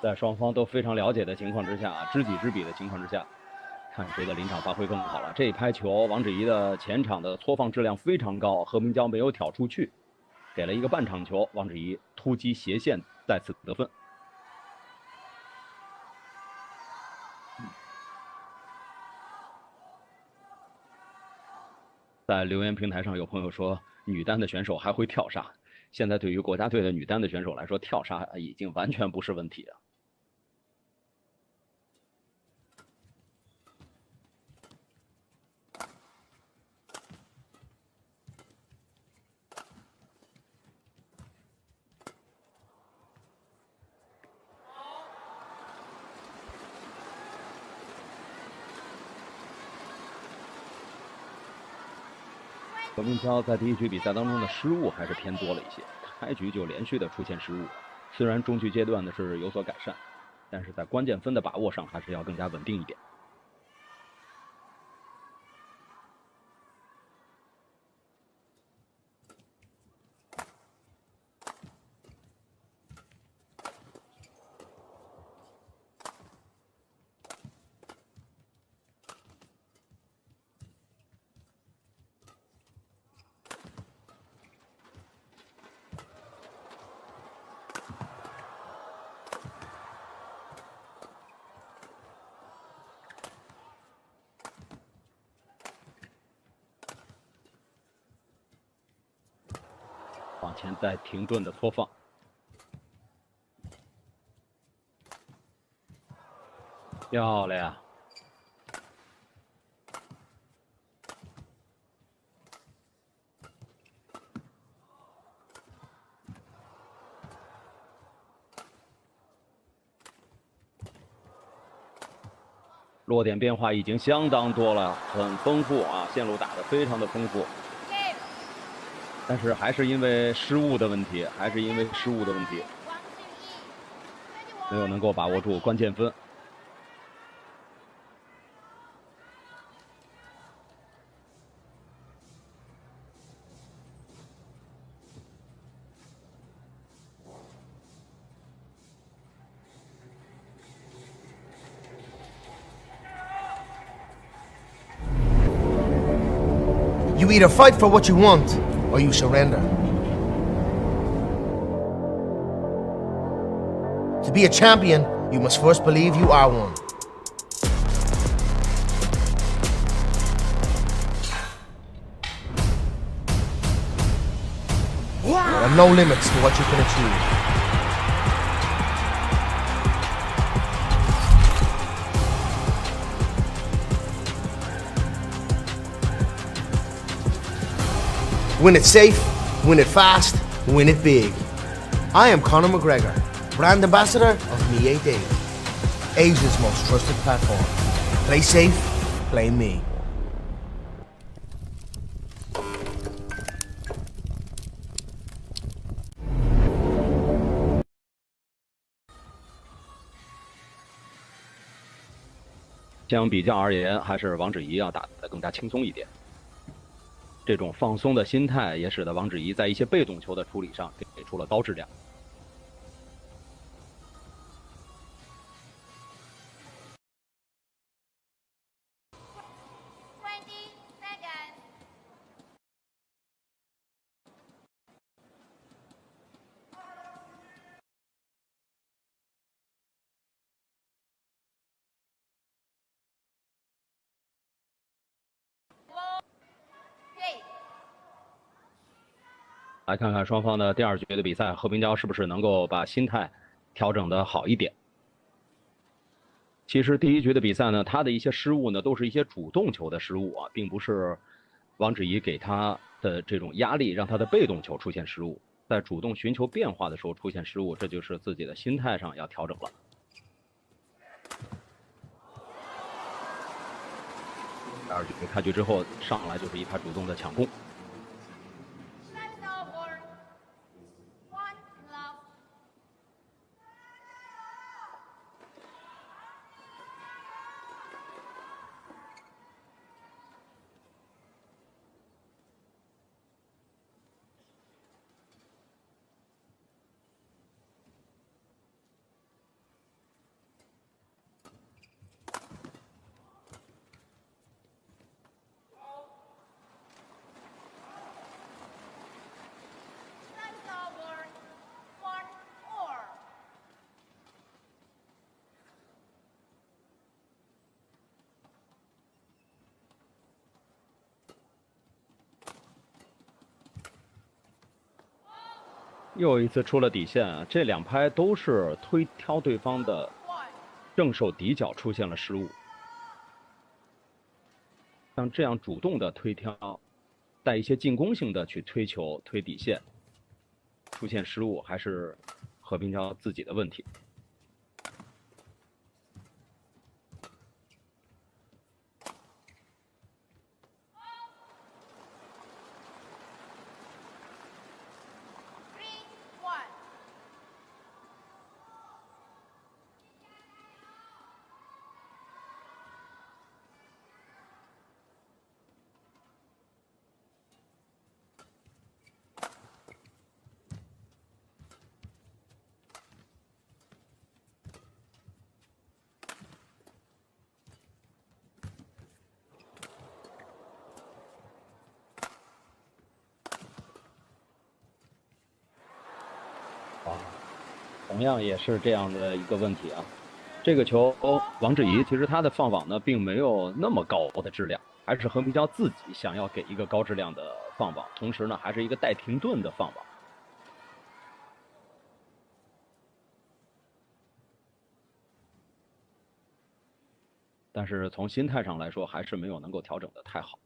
在双方都非常了解的情况之下，知己知彼的情况之下，看谁的临场发挥更好了。这一拍球，王芷怡的前场的搓放质量非常高，何明娇没有挑出去，给了一个半场球，王芷怡突击斜线再次得分。在留言平台上有朋友说，女单的选手还会跳杀。现在对于国家队的女单的选手来说，跳杀已经完全不是问题了。何明娇在第一局比赛当中的失误还是偏多了一些，开局就连续的出现失误。虽然中局阶段呢是有所改善，但是在关键分的把握上还是要更加稳定一点。往前再停顿的搓放，漂亮！落点变化已经相当多了，很丰富啊，线路打得非常的丰富。但是还是因为失误的问题，没有能够把握住关键分。You either fight for what you want, or you surrender. To be a champion, you must first believe you are one. There are no limits to what you can achieve. Win it safe, win it fast, win it big. I am Conor McGregor, brand ambassador of Me8, Asia's most trusted platform. Play safe, play me. 相比较而言，还是王芷怡要打得更加轻松一点。这种放松的心态也使得王芷怡在一些被动球的处理上给出了高质量。来看看双方的第二局的比赛，何明娇是不是能够把心态调整得好一点？其实第一局的比赛呢，他的一些失误呢，都是一些主动球的失误啊，并不是王芷怡给他的这种压力让他的被动球出现失误，在主动寻求变化的时候出现失误，这就是自己的心态上要调整了。第二局开局之后，上来就是一拍主动的抢攻。又一次出了底线啊！这两拍都是推挑对方的正手底角出现了失误。像这样主动的推挑，带一些进攻性的去推球、推底线，出现失误还是和平礁自己的问题。同样也是这样的一个问题啊。这个球，王芷怡其实他的放网呢，并没有那么高的质量，还是和平礁自己想要给一个高质量的放网，同时呢，还是一个带停顿的放网。但是从心态上来说，还是没有能够调整的太好。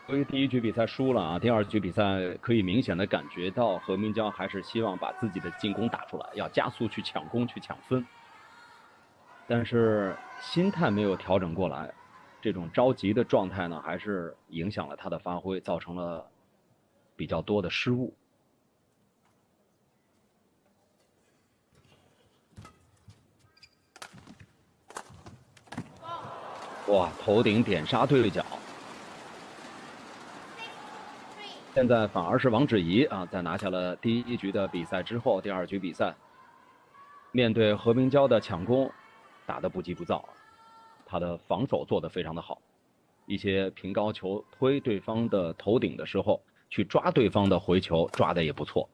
由于第一局比赛输了啊，第二局比赛可以明显的感觉到和平礁还是希望把自己的进攻打出来，要加速去抢攻、去抢分。但是心态没有调整过来，这种着急的状态呢，还是影响了他的发挥，造成了比较多的失误。哇，头顶点杀对角。现在反而是王芷怡啊，在拿下了第一局的比赛之后，第二局比赛面对和平礁的抢攻，打得不急不躁，他的防守做得非常的好，一些平高球推对方的头顶的时候，去抓对方的回球，抓得也不错。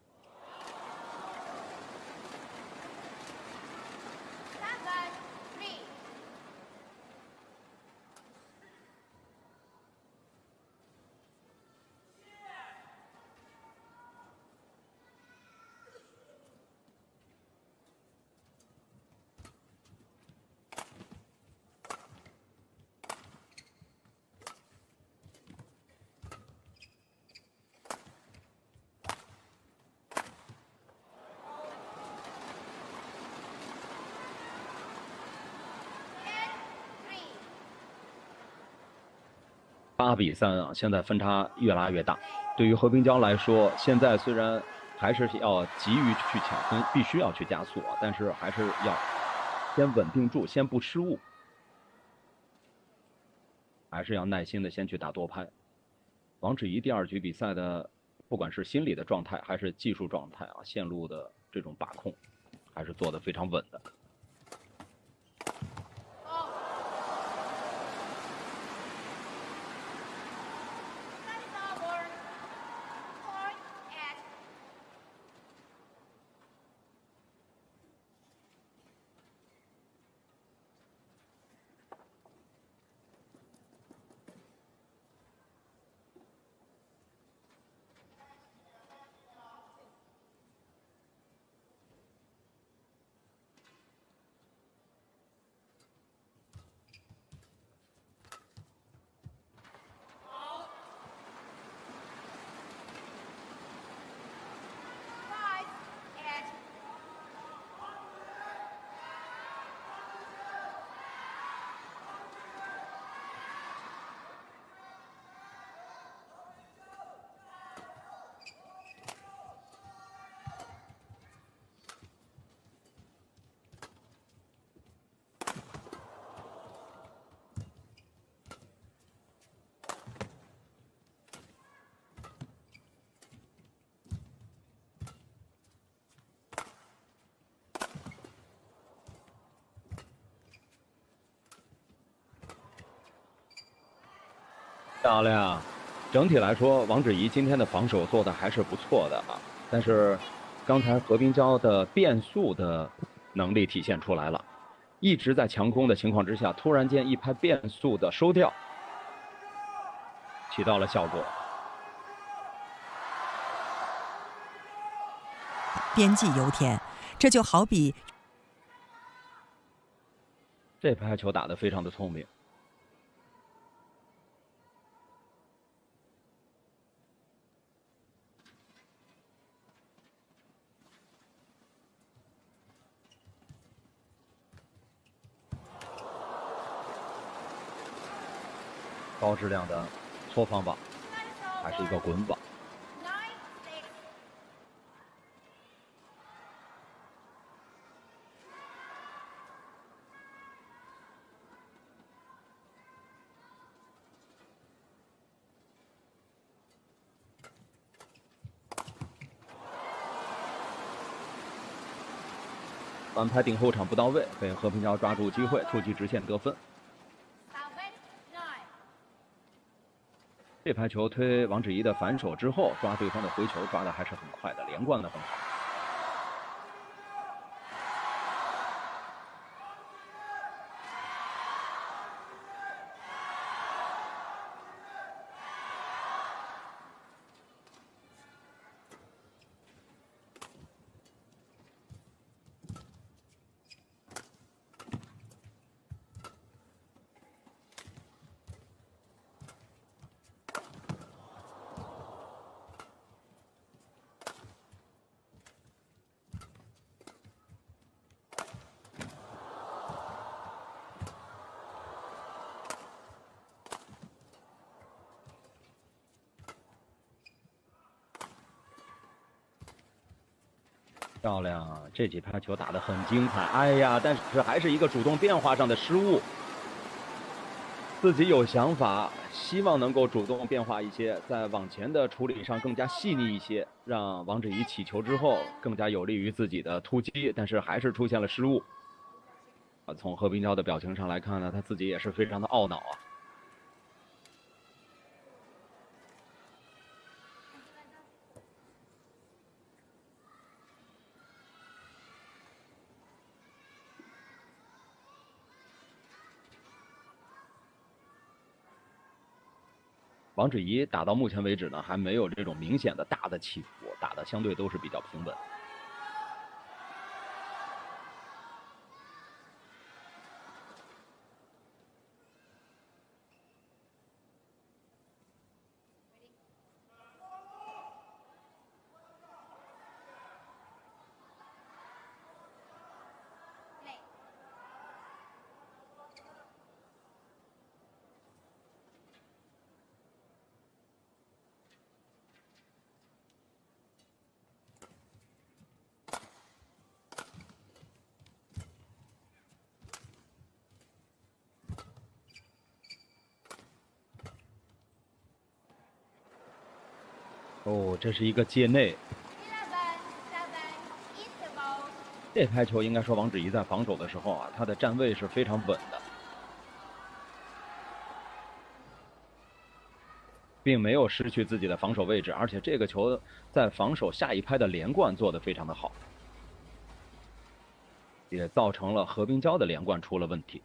8比3啊，现在分差越拉越大。对于和平礁来说，现在虽然还是要急于去抢分，必须要去加速啊，但是还是要先稳定住，先不失误，还是要耐心的先去打多拍。王芷怡第二局比赛的，不管是心理的状态还是技术状态啊，线路的这种把控，还是做得非常稳的。漂亮。整体来说，王芷怡今天的防守做的还是不错的啊。但是，刚才何冰娇的变速的能力体现出来了，一直在强攻的情况之下，突然间一拍变速的收掉，起到了效果。边际油田，这就好比这拍球打得非常的聪明。高质量的搓方网，还是一个滚网。反拍顶后场不到位，被何冰娇抓住机会，触及直线得分。这拍球推王芷怡的反手之后，抓对方的回球抓的还是很快的，连贯的很好。漂亮，这几拍球打得很精彩。哎呀，但是还是一个主动变化上的失误。自己有想法，希望能够主动变化一些，在网前的处理上更加细腻一些，让王芷怡起球之后更加有利于自己的突击，但是还是出现了失误。从何冰娇的表情上来看呢，他自己也是非常的懊恼啊。王芷怡打到目前为止呢，还没有这种明显的大的起伏，打的相对都是比较平稳。哦，这是一个界内。这拍球应该说王芷怡在防守的时候啊，她的站位是非常稳的，并没有失去自己的防守位置，而且这个球在防守下一拍的连贯做得非常的好，也造成了何冰娇的连贯出了问题。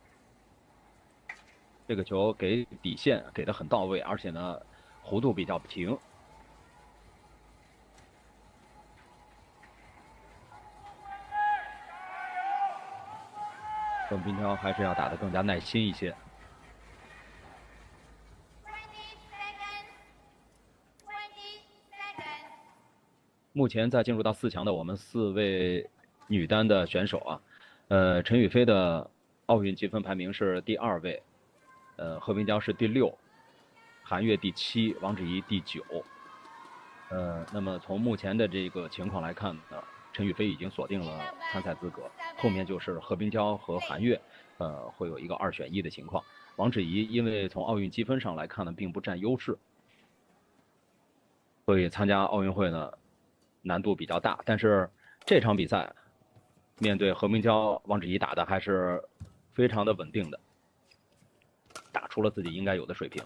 这个球给底线给得很到位，而且呢弧度比较平。何冰娇还是要打得更加耐心一些。目前在进入到4强的我们4位女单的选手啊，陈雨菲的奥运积分排名是第2位，何冰娇是第6，韩悦第7，王芷怡第9。那么从目前的这个情况来看呢，陈雨菲已经锁定了参赛资格，后面就是何冰娇和韩悦，会有一个2选1的情况。王芷怡因为从奥运积分上来看呢，并不占优势，所以参加奥运会呢难度比较大。但是这场比赛面对何冰娇，王芷怡打的还是非常的稳定的，打出了自己应该有的水平。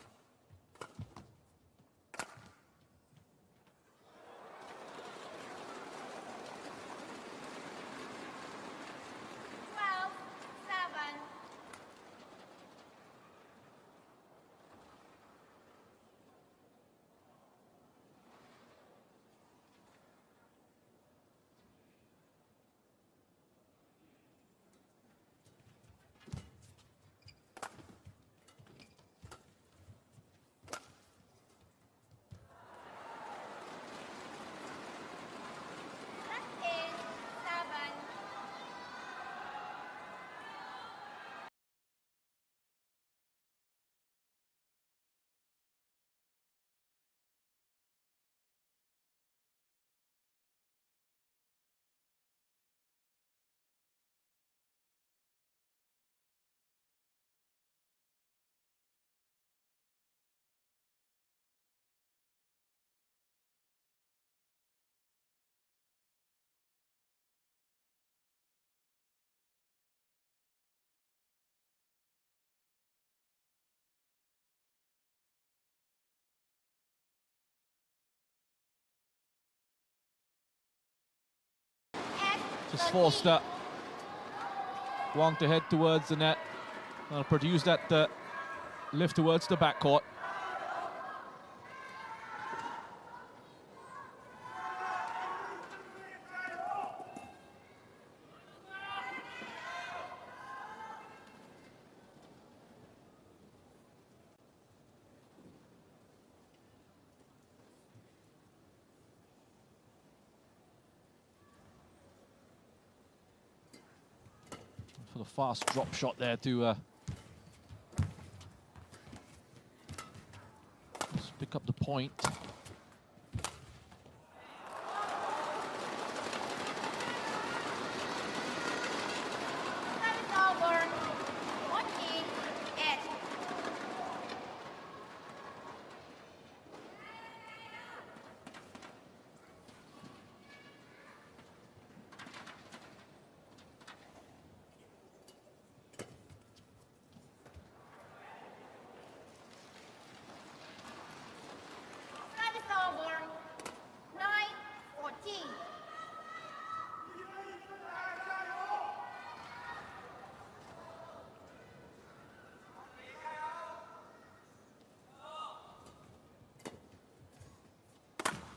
just forced Wang to head towards the net. Produce that lift towards the backcourt. For the fast drop shot there to just pick up the point.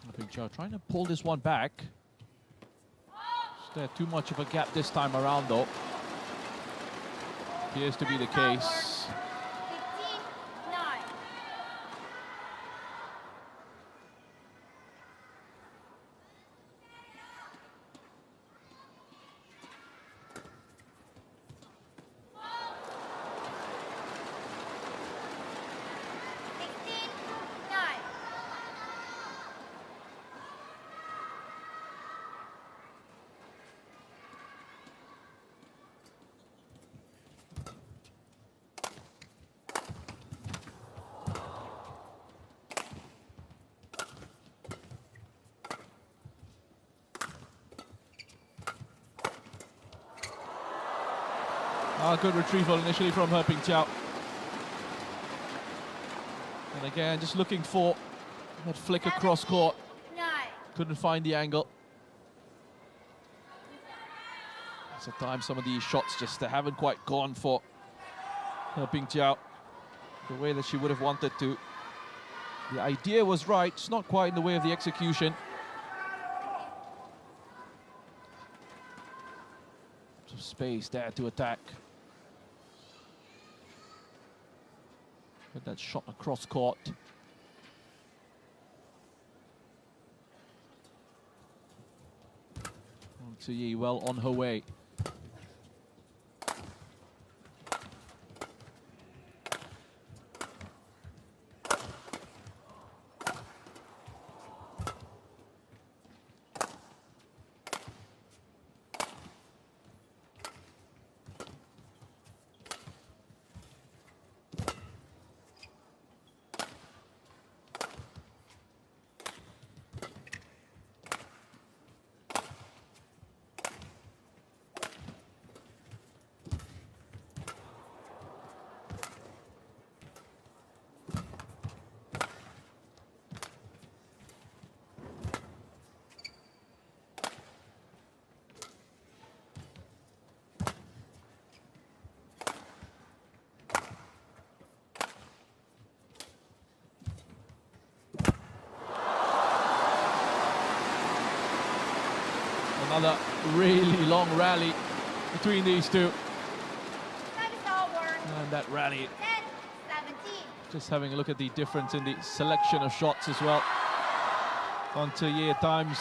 I think Jiao trying to pull this one back. Is there too much of a gap this time around, though? Appears to be the case. Good retrieval initially from Ping Jiao. And again, just looking for that flick across court. Couldn't find the angle. Sometimes some of these shots just haven't quite gone for Ping Jiao the way that she would have wanted to. The idea was right, it's not quite in the way of the execution. Some space there to attack. With that shot across court. ZHENG well on her way. Another really long rally between these two. And that rally, just having a look at the difference in the selection of shots as well. On ZHENG at times,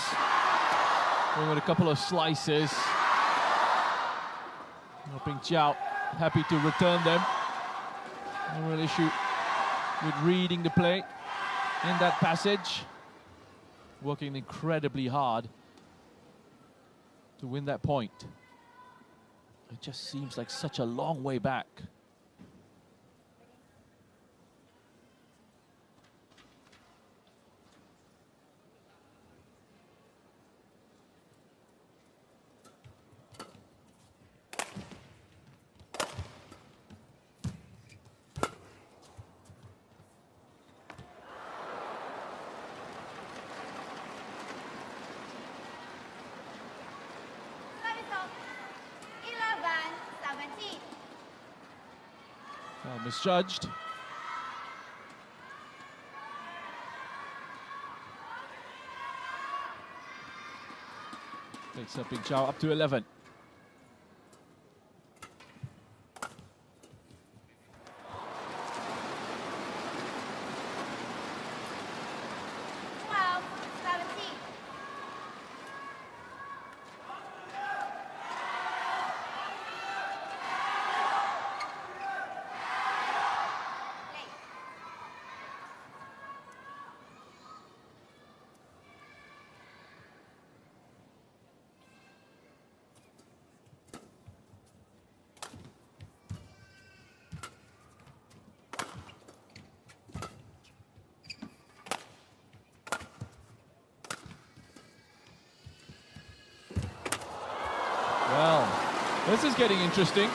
going with a couple of slices. Ping Jiao happy to return them. No real issue with reading the play in that passage. Working incredibly hard to win that point. It just seems like such a long way back. Well, misjudged. Takes up Big Jiao up to 11. Well, this is getting interesting.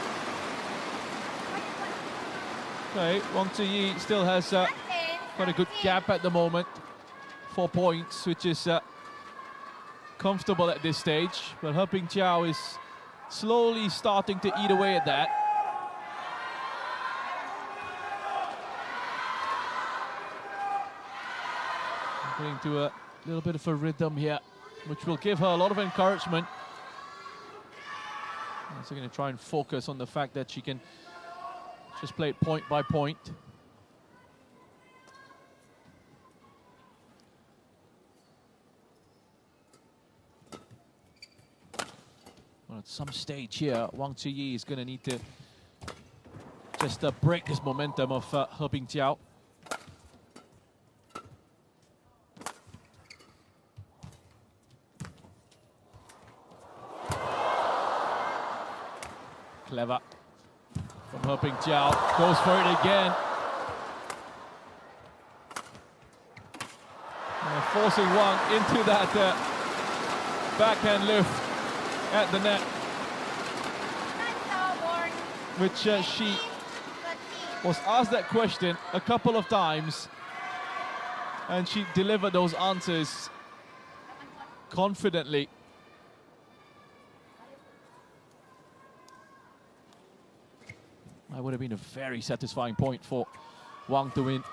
Okay, Wang Ziyi still has quite a good gap at the moment. 4 points, which is comfortable at this stage. But He Bingjiao is slowly starting to eat away at that. Getting to a little bit of a rhythm here, which will give her a lot of encouragement. So going to try and focus on the fact that she can just play it point by point. Well, at some stage here, Wang Ziyi is going to need to just break this momentum of He Bingjiao. Clever from He Bingjiao, goes for it again. Forcing Wang into that backhand lift at the net, which she was asked that question a couple of times, and she delivered those answers confidently. That would have been a very satisfying point for Wang to win.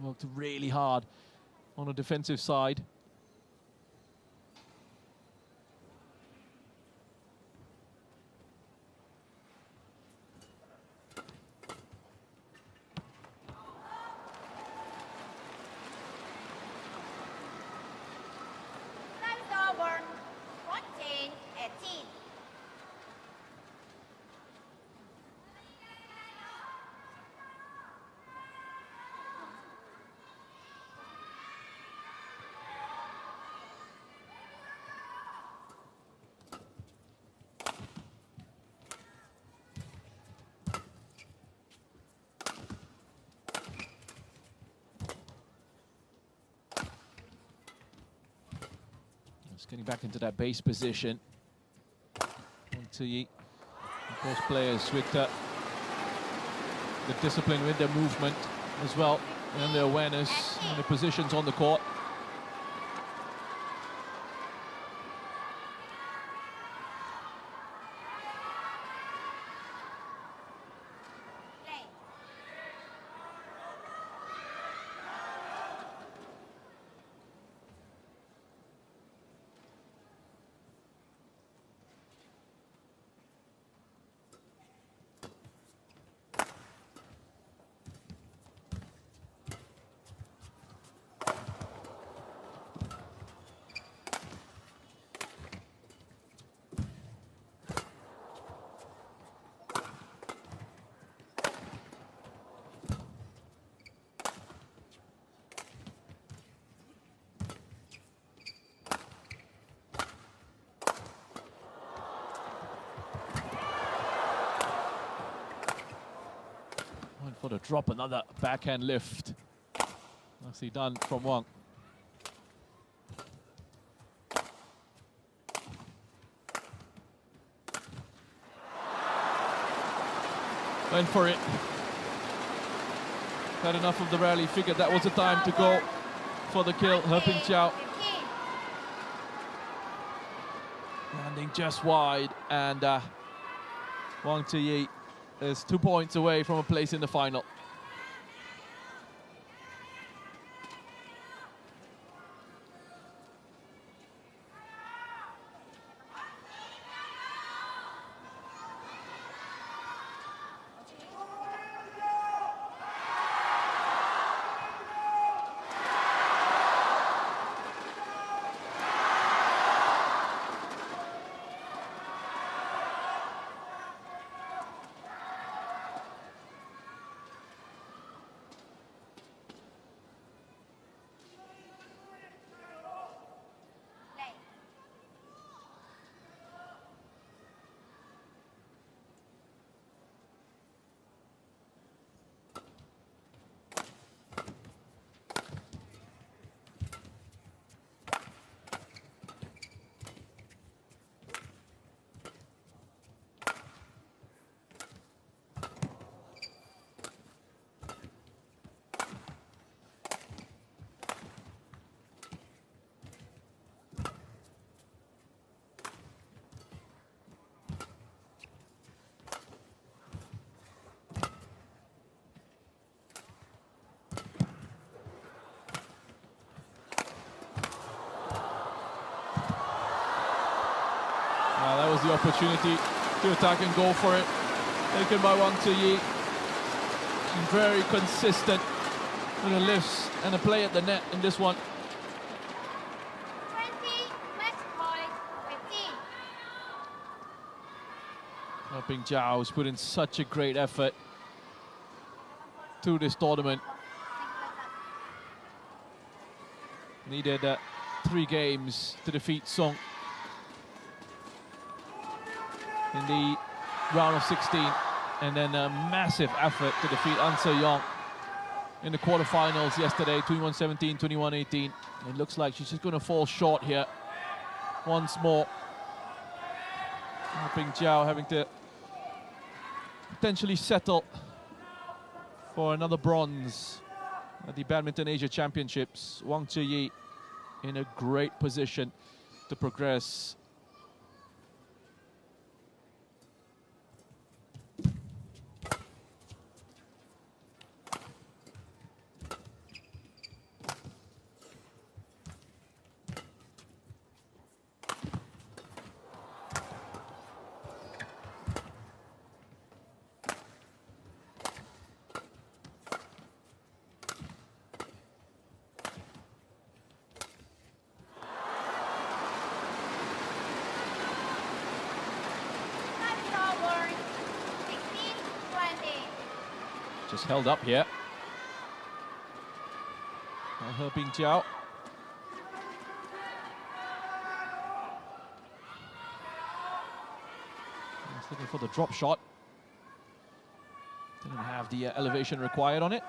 Worked really hard on the defensive side. Getting back into that base position. Of course, players with the discipline with their movement as well, and their awareness and the positions on the court. For the drop, another backhand lift. Nicely done from Wang. Went for it. Had enough of the rally, figured that was the time to go for the kill. He Bingjiao Landing just wide, and Wang Ziyi is 2 points away from a place in the final. That was the opportunity to attack and go for it. Taken by Wang Ziyi. She's very consistent with the lifts and the play at the net in this one. 20, match point 15. Jiao has put in such a great effort to this tournament. Needed 3 games to defeat Song in the round of 16, and then a massive effort to defeat An Se-yong in the quarterfinals yesterday, 21-17, 21-18. It looks like she's just going to fall short here once more. Jiao having to potentially settle for another bronze at the Badminton Asia Championships. Wang Ziyi in a great position to progress. Just held up here. Jiao. He's looking for the drop shot. Didn't have the elevation required on it.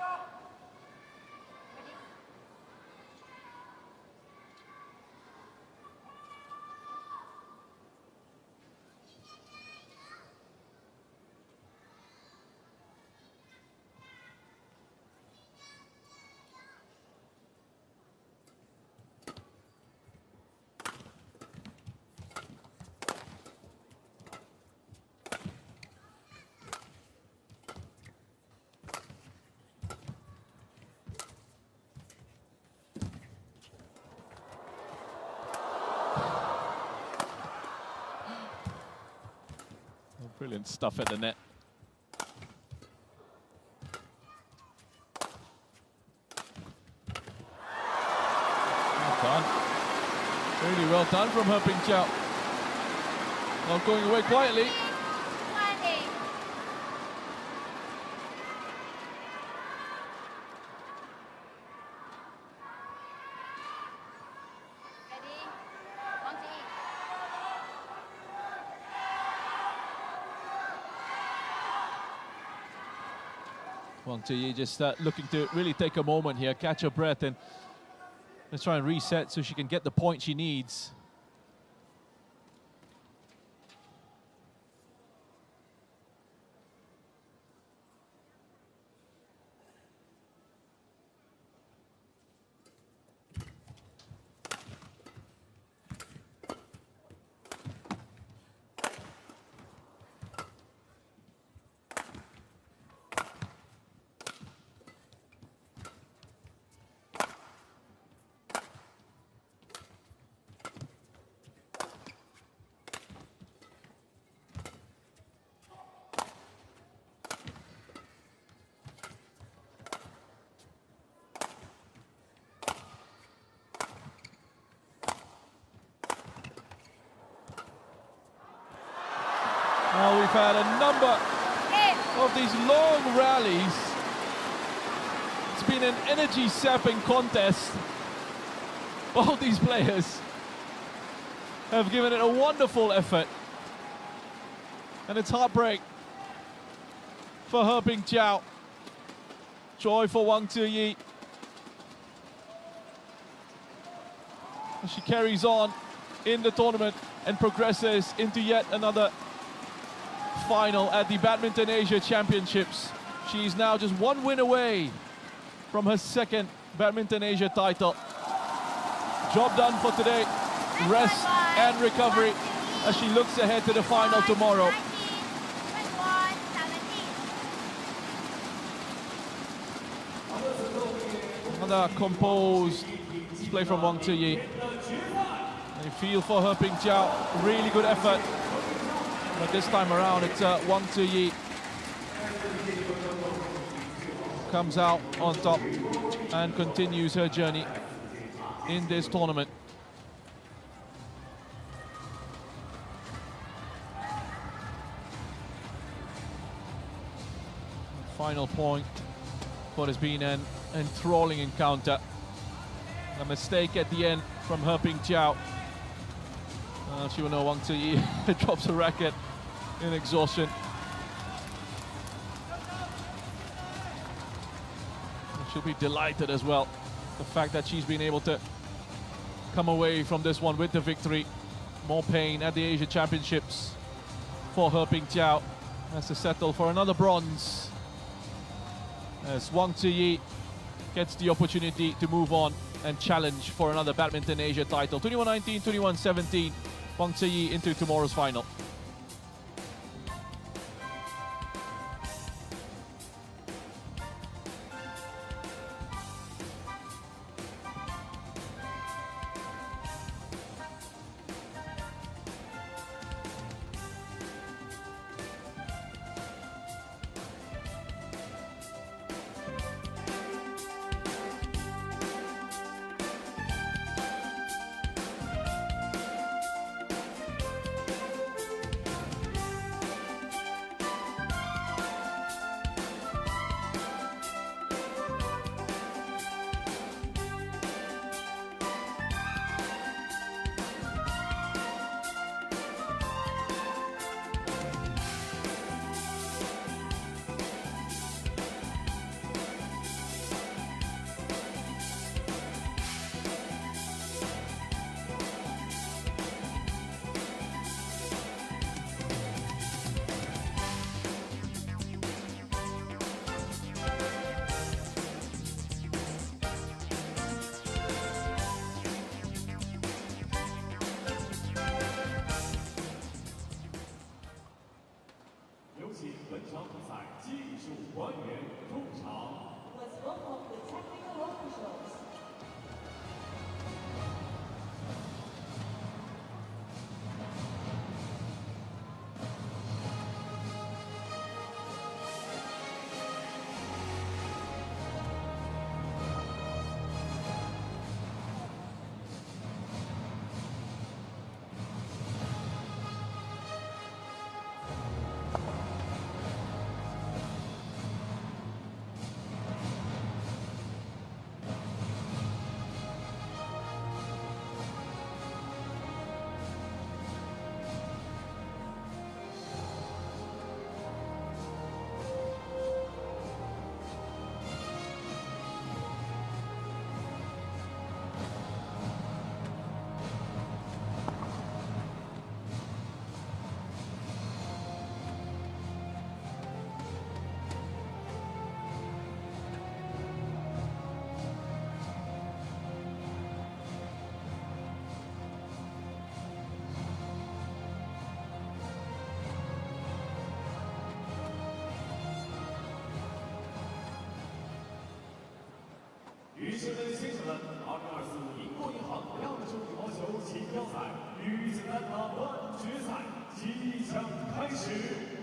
Brilliant stuff at the net. Well done. Really well done from Jiao. Not going away quietly. 20. Ready? Wang Ziyi. Wang Ziyi just looking to really take a moment here, catch her breath, and let's try and reset so she can get the point she needs. Now we've had a number of these long rallies. It's been an energy-sapping contest. Both these players have given it a wonderful effort. And it's heartbreak for He Jiao. Joy for Wang Ziyi. She carries on in the tournament and progresses into yet another final at the Badminton Asia Championships. She's now just one win away from her second Badminton Asia title. Job done for today. Rest and recovery as she looks ahead to the final tomorrow. Another composed play from Wang Ziyi. You feel for He Jiao, really good effort. But this time around, it's Wang Ziyi comes out on top and continues her journey in this tournament. Final point. What has been an enthralling encounter. A mistake at the end from He Jiao. She will know Wang Ziyi drops a racket in exhaustion. She'll be delighted as well. The fact that she's been able to come away from this one with the victory. More pain at the Asia Championships for He Jiao. Has to settle for another bronze. As Wang Ziyi gets the opportunity to move on and challenge for another Badminton Asia title. 21-19, 21-17, Wang Ziyi into tomorrow's final.女士们、先生们，2024英国银行亚洲羽毛球锦标赛女子单打半决赛即将开始，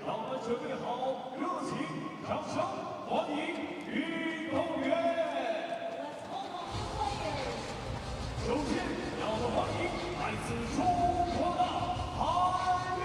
让我们准备好，热情掌声欢迎运动员。首先，让我们欢迎来自中国的韩越。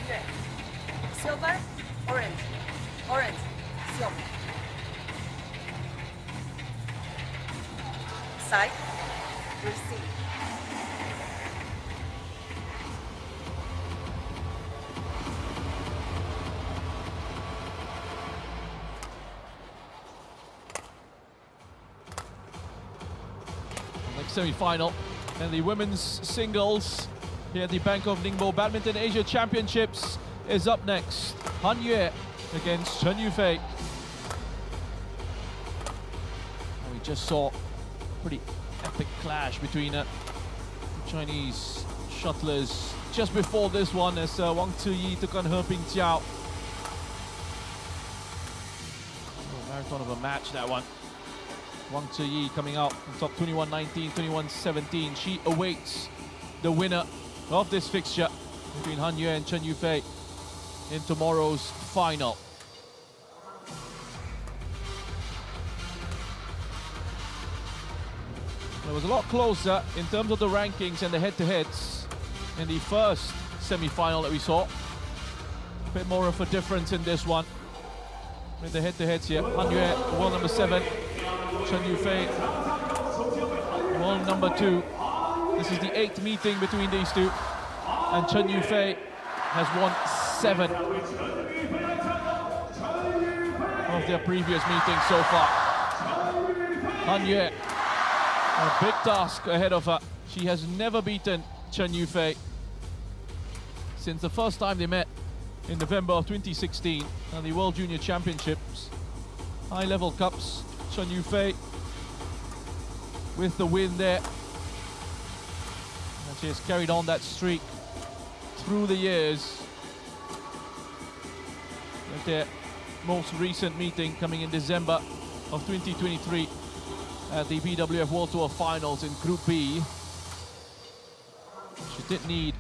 月 silver orange orange silver side receive Next semi-final and the women's singles here at the Bangkok Ningbo Badminton Asia Championships is up next. Han Yue against CHEN Yu Fei. And we just saw a pretty epic clash between Chinese shuttlers just before this one as Wang Ziyi took on He Jiao. Marathon of a match, that one. Wang Ziyi coming out on top 21-19, 21-17. She awaits the winner of this fixture between Han Yue and CHEN Yu Fei in tomorrow's final. It was a lot closer in terms of the rankings and the head-to-heads in the first semi-final that we saw. A bit more of a difference in this one with the head-to-heads here. Han Yue, world number 7. CHEN Yu Fei, world number 2. This is the 8th meeting between these two, and CHEN Yu Fei has won 7 of their previous meetings so far. Han Yue, a big task ahead of her. She has never beaten CHEN Yu Fei since the first time they met in November of 2016 at the World Junior Championships. High-level cups. CHEN Yu Fei with the win there. And she has carried on that streak through the years. At their most recent meeting coming in December of 2023 at the BWF World Tour Finals in Group B. She did need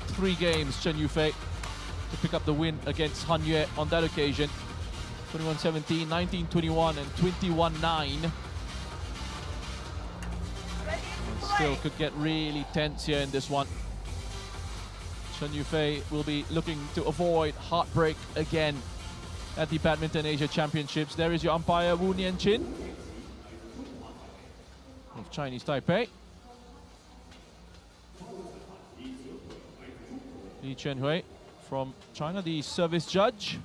3 games, CHEN Yu Fei, to pick up the win against Han Yue on that occasion. 21-17, 19-21 and 21-9. Still could get really tense here in this one. CHEN Yu Fei will be looking to avoid heartbreak again at the Badminton Asia Championships. There is your umpire, Wu Nianchin of Chinese Taipei. Li Chenhui from China, the service judge.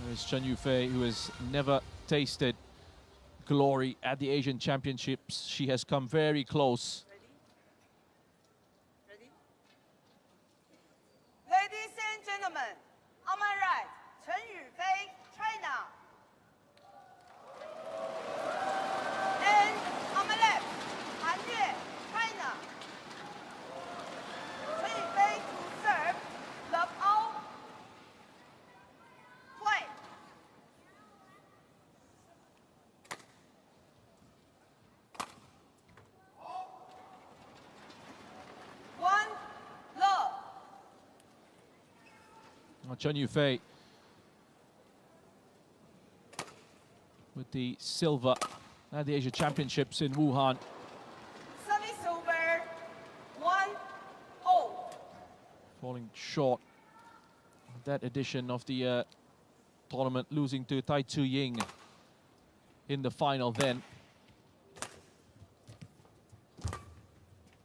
There's CHEN Yu Fei, who has never tasted glory at the Asian Championships. She has come very close. Ready? Ladies and gentlemen, on my right, CHEN Yu Fei, China. And on my left, Han Yue, China. CHEN Yu Fei to serve, love all. Play. One, love. CHEN Yu Fei with the silver at the Asia Championships in Wuhan. Sunny silver, 1-0. Falling short of that edition of the tournament, losing to Tai Tzu Ying in the final then.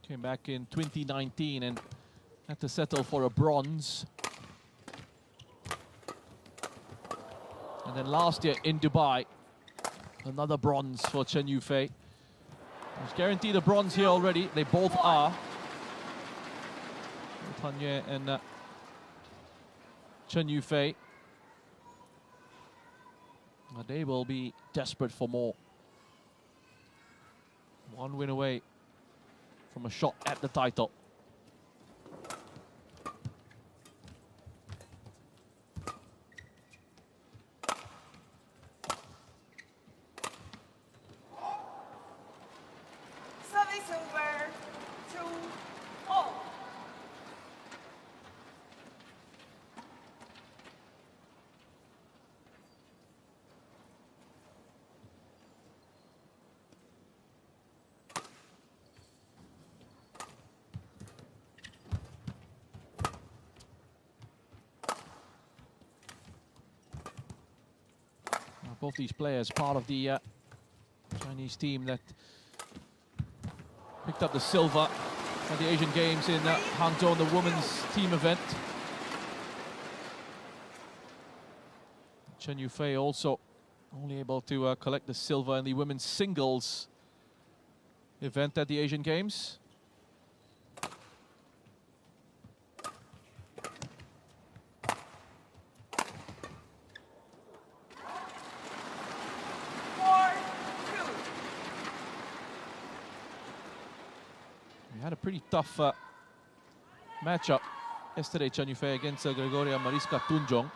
Came back in 2019 and had to settle for a bronze. And then last year in Dubai, another bronze for CHEN Yu Fei. He's guaranteed a bronze here already. They both are. Han Yue and CHEN Yu Fei. But they will be desperate for more. One win away from a shot at the title. Sunny silver, 2-0. Both these players part of the Chinese team that picked up the silver at the Asian Games in Hangzhou in the women's team event. CHEN Yu Fei also only able to collect the silver in the women's singles event at the Asian Games. We had a pretty tough matchup yesterday, CHEN Yu Fei against Gregoria Mariska Tunjong,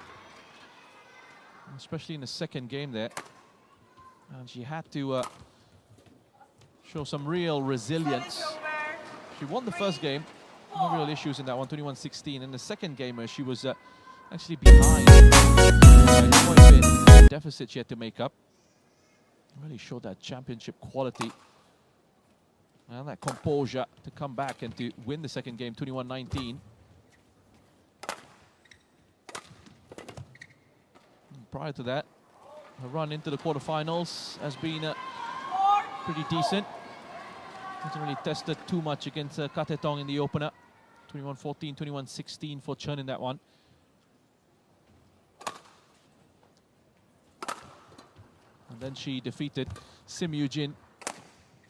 especially in the second game there. And she had to show some real resilience. She won the first game, no real issues in that one, 21-16. In the second game, she was actually behind. Quite a deficit she had to make up. Really showed that championship quality and that composure to come back and to win the second game, 21-19. Prior to that, her run into the quarterfinals has been pretty decent. Hasn't really tested too much against Katetong in the opener. 21-14, 21-16 for CHEN in that one. And then she defeated Sim Yoo-jin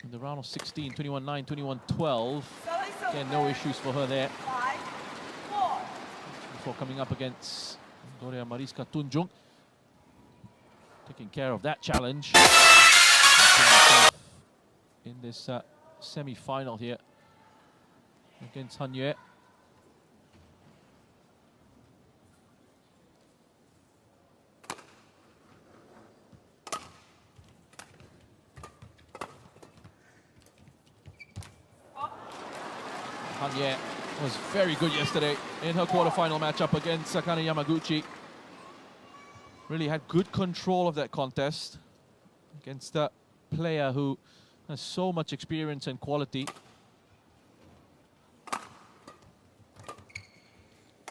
in the round of 16, 21-9, 21-12. Again, no issues for her there. Before coming up against Gregoria Mariska Tunjong. Taking care of that challenge in this semi-final here against Han Yue. Han Yue was very good yesterday in her quarterfinal matchup against Sakane Yamaguchi. Really had good control of that contest against a player who has so much experience and quality.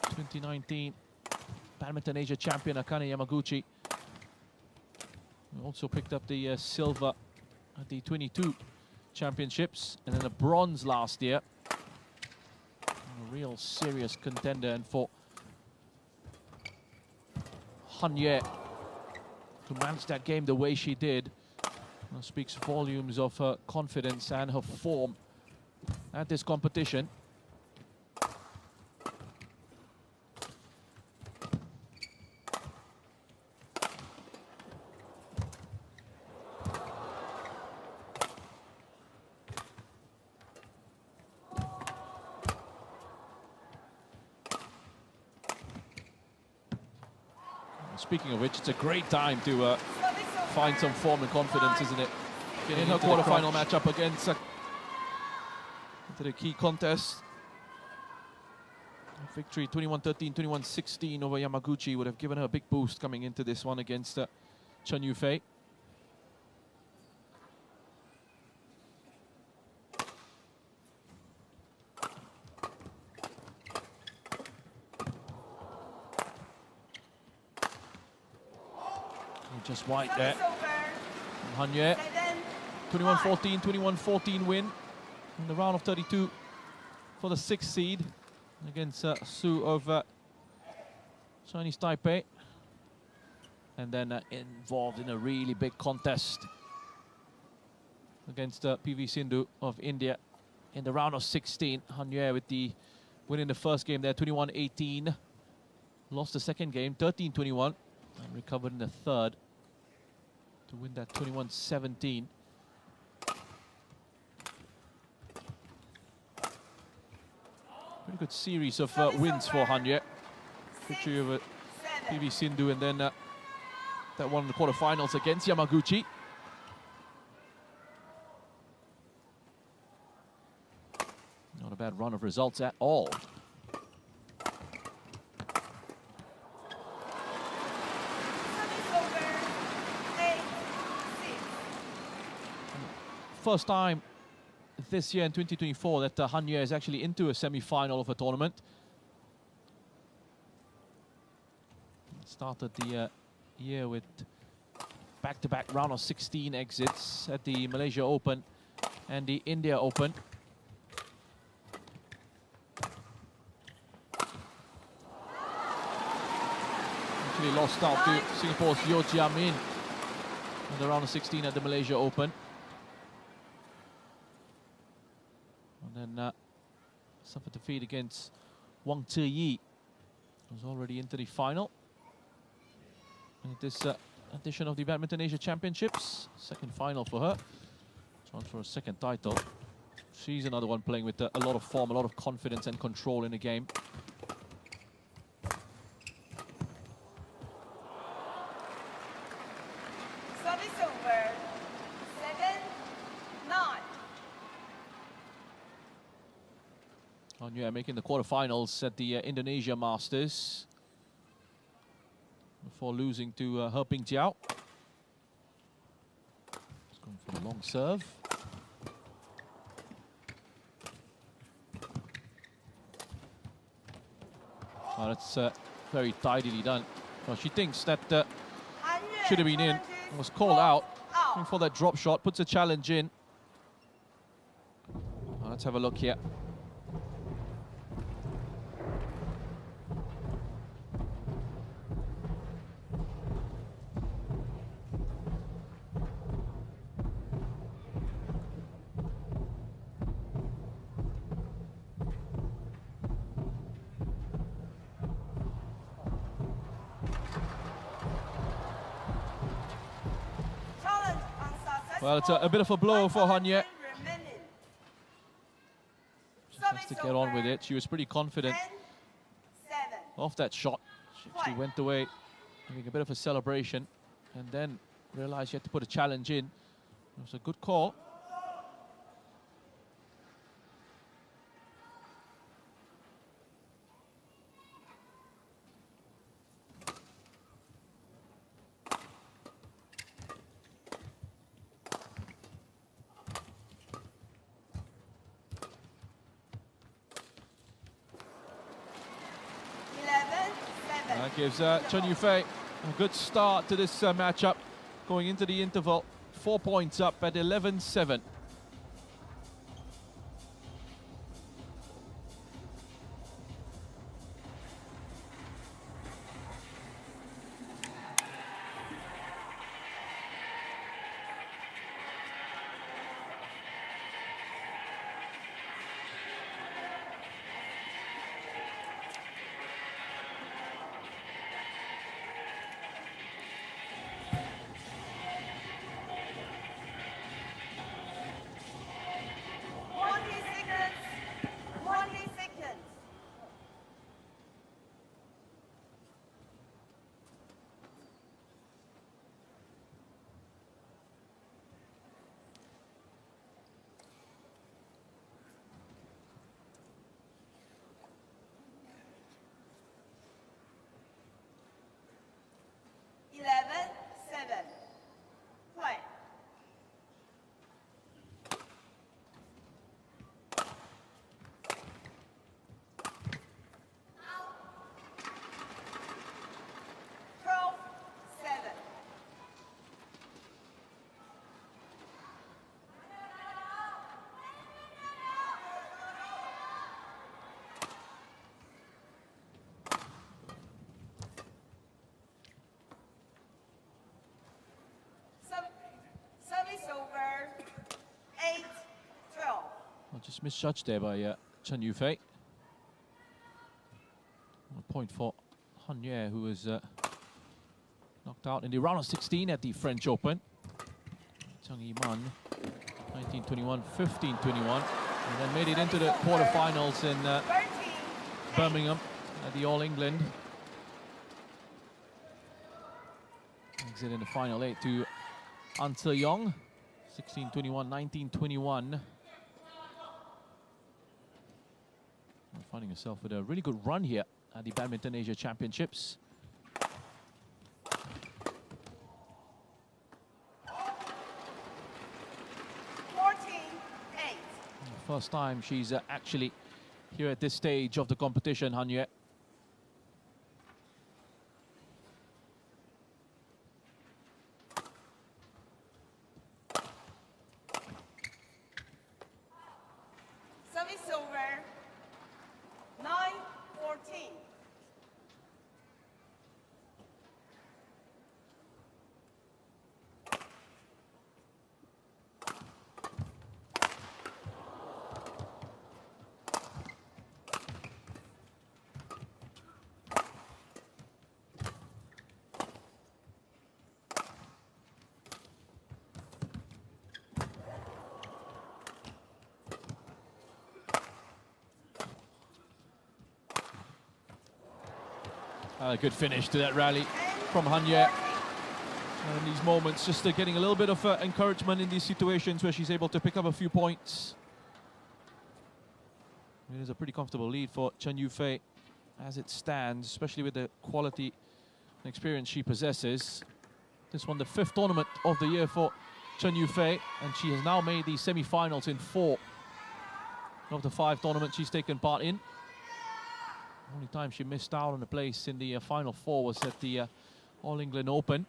2019 Badminton Asia champion Akane Yamaguchi also picked up the silver at the 22 championships and then a bronze last year. A real serious contender, and for Han Yue to manage that game the way she did speaks volumes of her confidence and her form at this competition. Speaking of which, it's a great time to find some form and confidence, isn't it? In her quarterfinal matchup against into the key contest. Victory 21-13, 21-16 over Yamaguchi would have given her a big boost coming into this one against CHEN Yu Fei. Just white there. Han Yue, 21-14, 21-14 win in the round of 32 for the 6th seed against Su of Chinese Taipei. And then involved in a really big contest against PV Sindhu of India in the round of 16. Han Yue with the win in the first game there, 21-18. Lost the second game, 13-21, and recovered in the third to win that 21-17. Pretty good series of wins for Han Yue. Victory over PV Sindhu and then that one in the quarterfinals against Yamaguchi. Not a bad run of results at all. First time this year in 2024 that Han Yue is actually into a semi-final of a tournament. Started the year with back-to-back round of 16 exits at the Malaysia Open and the India Open. Actually lost out to Singapore's Yeo Jia Min in the round of 16 at the Malaysia Open. And then suffered defeat against Wang Zhiyi, who's already into the final. And this edition of the Badminton Asia Championships, second final for her. Chance for a second title. She's another one playing with a lot of form, a lot of confidence and control in the game. Service over. 7-9. Han Yue making the quarterfinals at the Indonesia Masters before losing to He Jiao. He's going for a long serve. Oh, that's very tidily done. Well, she thinks that should have been in. Was called out. Going for that drop shot, puts a challenge in. Let's have a look here. Well, it's a bit of a blow for Han Yue. She has to get on with it. She was pretty confident off that shot. She actually went away having a bit of a celebration and then realized she had to put a challenge in. It was a good call. That gives CHEN Yu Fei a good start to this matchup. Going into the interval, 4 points up at 11-7. Play. Over 8-12. Well, just misjudged there by CHEN Yu Fei. A point for Han Yue, who was knocked out in the round of 16 at the French Open. Zhang Yiman, 19-21, 15-21, and then made it into the quarterfinals in Birmingham at the All England. Exit in the final 8 to An Se-yong. 16-21, 19-21. Finding herself with a really good run here at the Badminton Asia Championships. First time she's actually here at this stage of the competition, Han Yue. Service over. 9-14. A good finish to that rally from Han Yue. And these moments, just getting a little bit of encouragement in these situations where she's able to pick up a few points. It is a pretty comfortable lead for CHEN Yu Fei as it stands, especially with the quality and experience she possesses. This one, the 5th tournament of the year for CHEN Yu Fei, and she has now made the semi-finals in 4 of the 5 tournaments she's taken part in. The only time she missed out on a place in the final 4 was at the All England Open.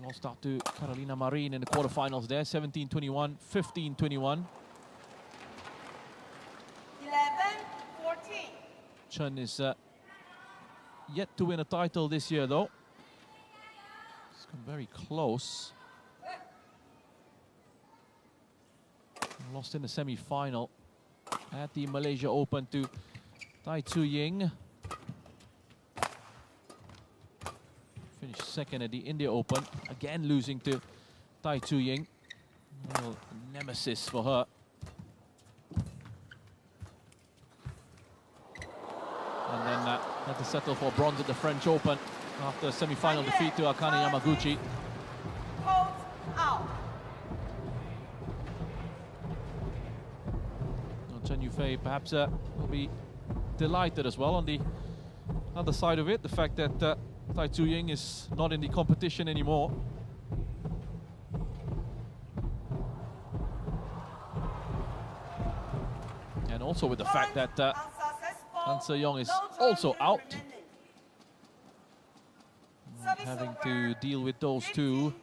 Lost out to Carolina Marin in the quarterfinals there, 17-21, 15-21. 11-14. Chen is yet to win a title this year, though. It's come very close. Lost in the semi-final at the Malaysia Open to Tai Tzu Ying. Finished 2nd at the India Open, again losing to Tai Tzu Ying. A little nemesis for her. And then had to settle for bronze at the French Open after a semi-final defeat to Akane Yamaguchi. Hold out. CHEN Yu Fei perhaps will be delighted as well on the other side of it, the fact that Tai Tzu Ying is not in the competition anymore. And also with the fact that Han Se-yong is also out. Having to deal with those two.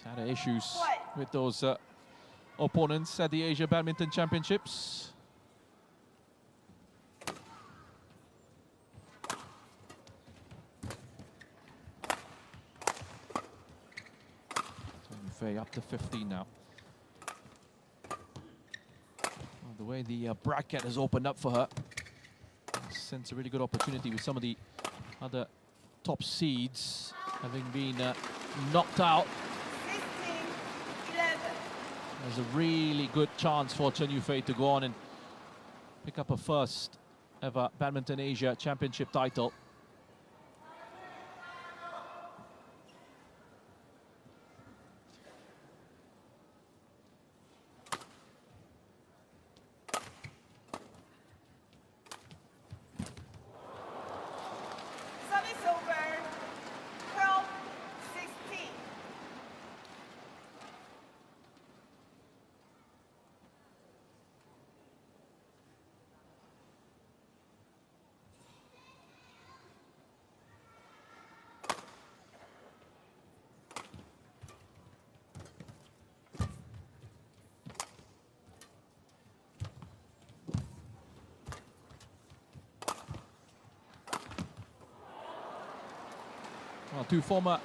Had issues with those opponents at the Asia Badminton Championships. Fei up to 15 now. Well, the way the bracket has opened up for her, sense a really good opportunity with some of the other top seeds having been knocked out. There's a really good chance for CHEN Yu Fei to go on and pick up a 1st ever Badminton Asia Championship title. Service over. 12-16. Well, 2 former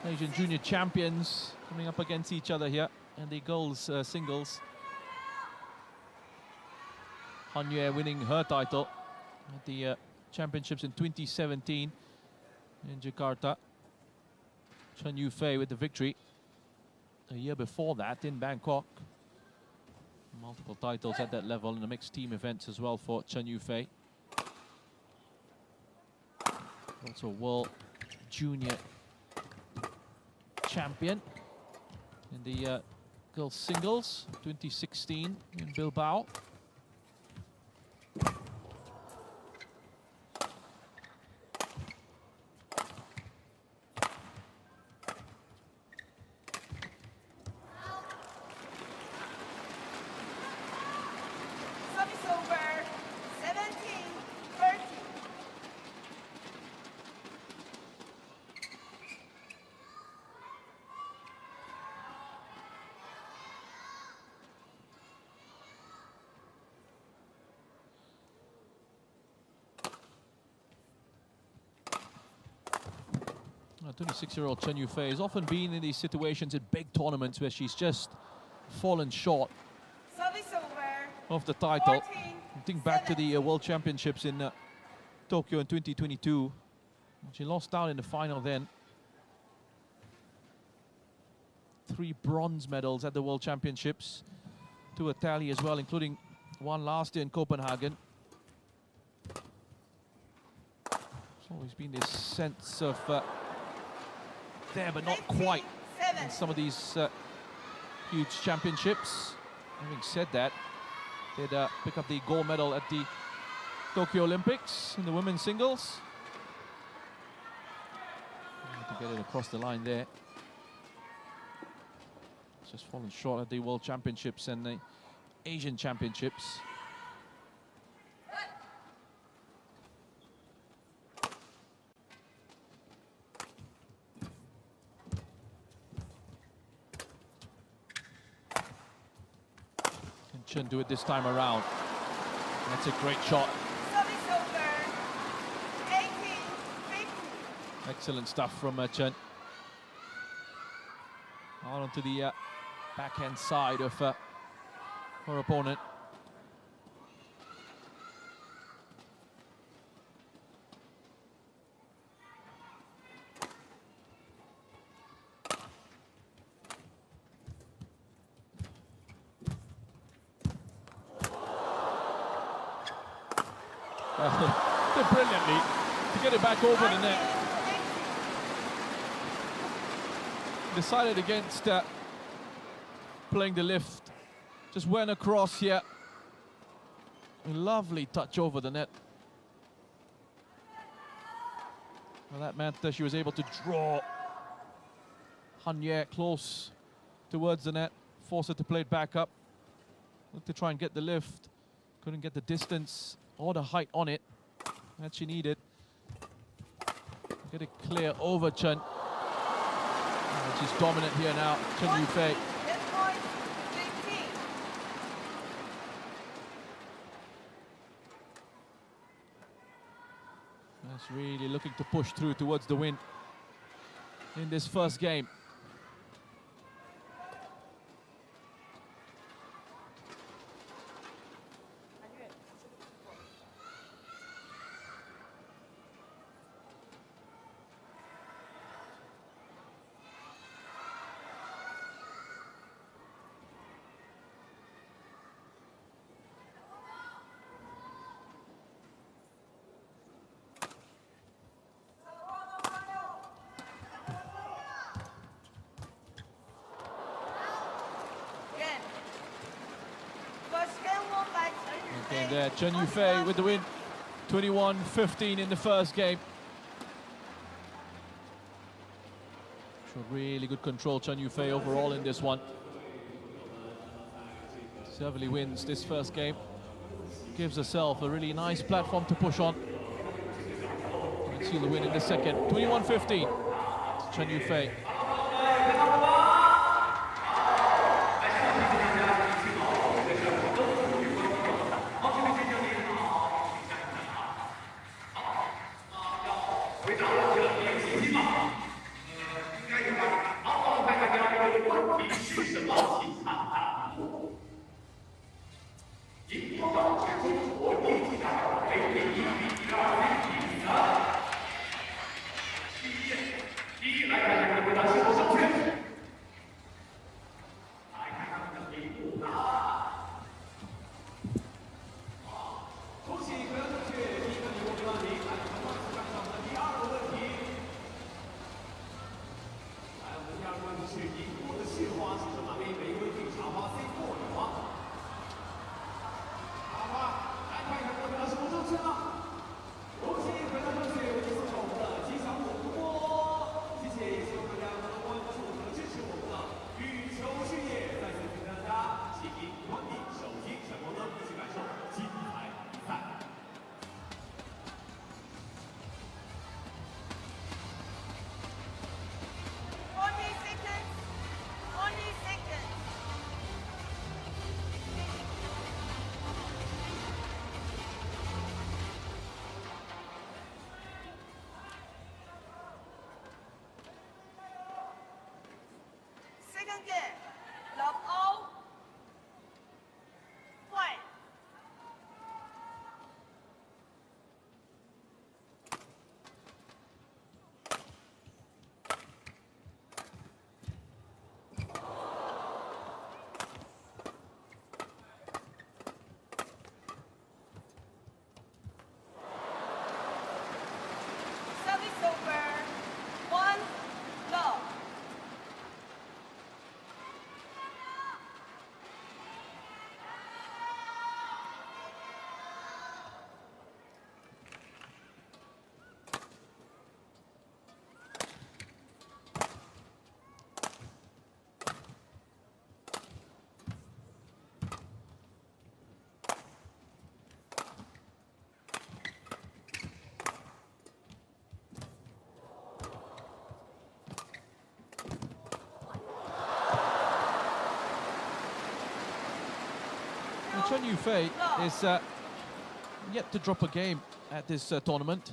Asian junior champions coming up against each other here in the girls singles. Han Yue winning her title at the championships in 2017 in Jakarta. CHEN Yu Fei with the victory a year before that in Bangkok. Multiple titles at that level in the mixed team events as well for CHEN Yu Fei. Also world junior champion in the girls singles 2016 in Bilbao. Service over. 17-13. 26-year-old Chen Yu Fei has often been in these situations in big tournaments where she's just fallen short Service over. of the title. 14, Think back to 7. the World Championships in Tokyo in 2022. She lost out in the final then. 3 bronze medals at the World Championships. 2 a tally as well, including 1 last year in Copenhagen. There's always been this sense of there but not quite in some of these huge championships. Having said that, did pick up the gold medal at the Tokyo Olympics in the women's singles. To get it across the line there. Just fallen short at the World Championships and the Asian Championships. Can Chen do it this time around? That's a great shot. Service over. 18-50. Excellent stuff from Chen. On onto the backhand side of her opponent. Did brilliantly to get it back over the net. Decided against playing the lift. Just went across here. A lovely touch over the net. Well, that meant that she was able to draw Han Ye close towards the net, force her to play it back up. Looked to try and get the lift. Couldn't get the distance or the height on it that she needed. Get it clear over Chen. And she's dominant here now, Chen Yu Fei. 10 points, 15. That's really looking to push through towards the win in this first game. Again. First game won by Chen Yu Fei. And there, Chen Yu Fei with the win. 21-15 in the first game. Showed really good control, Chen Yu Fei overall in this one. Deservedly wins this first game. Gives herself a really nice platform to push on. And seal the win in the second. 21-15. Chen Yu Fei. Well, CHEN Yu Fei is yet to drop a game at this tournament.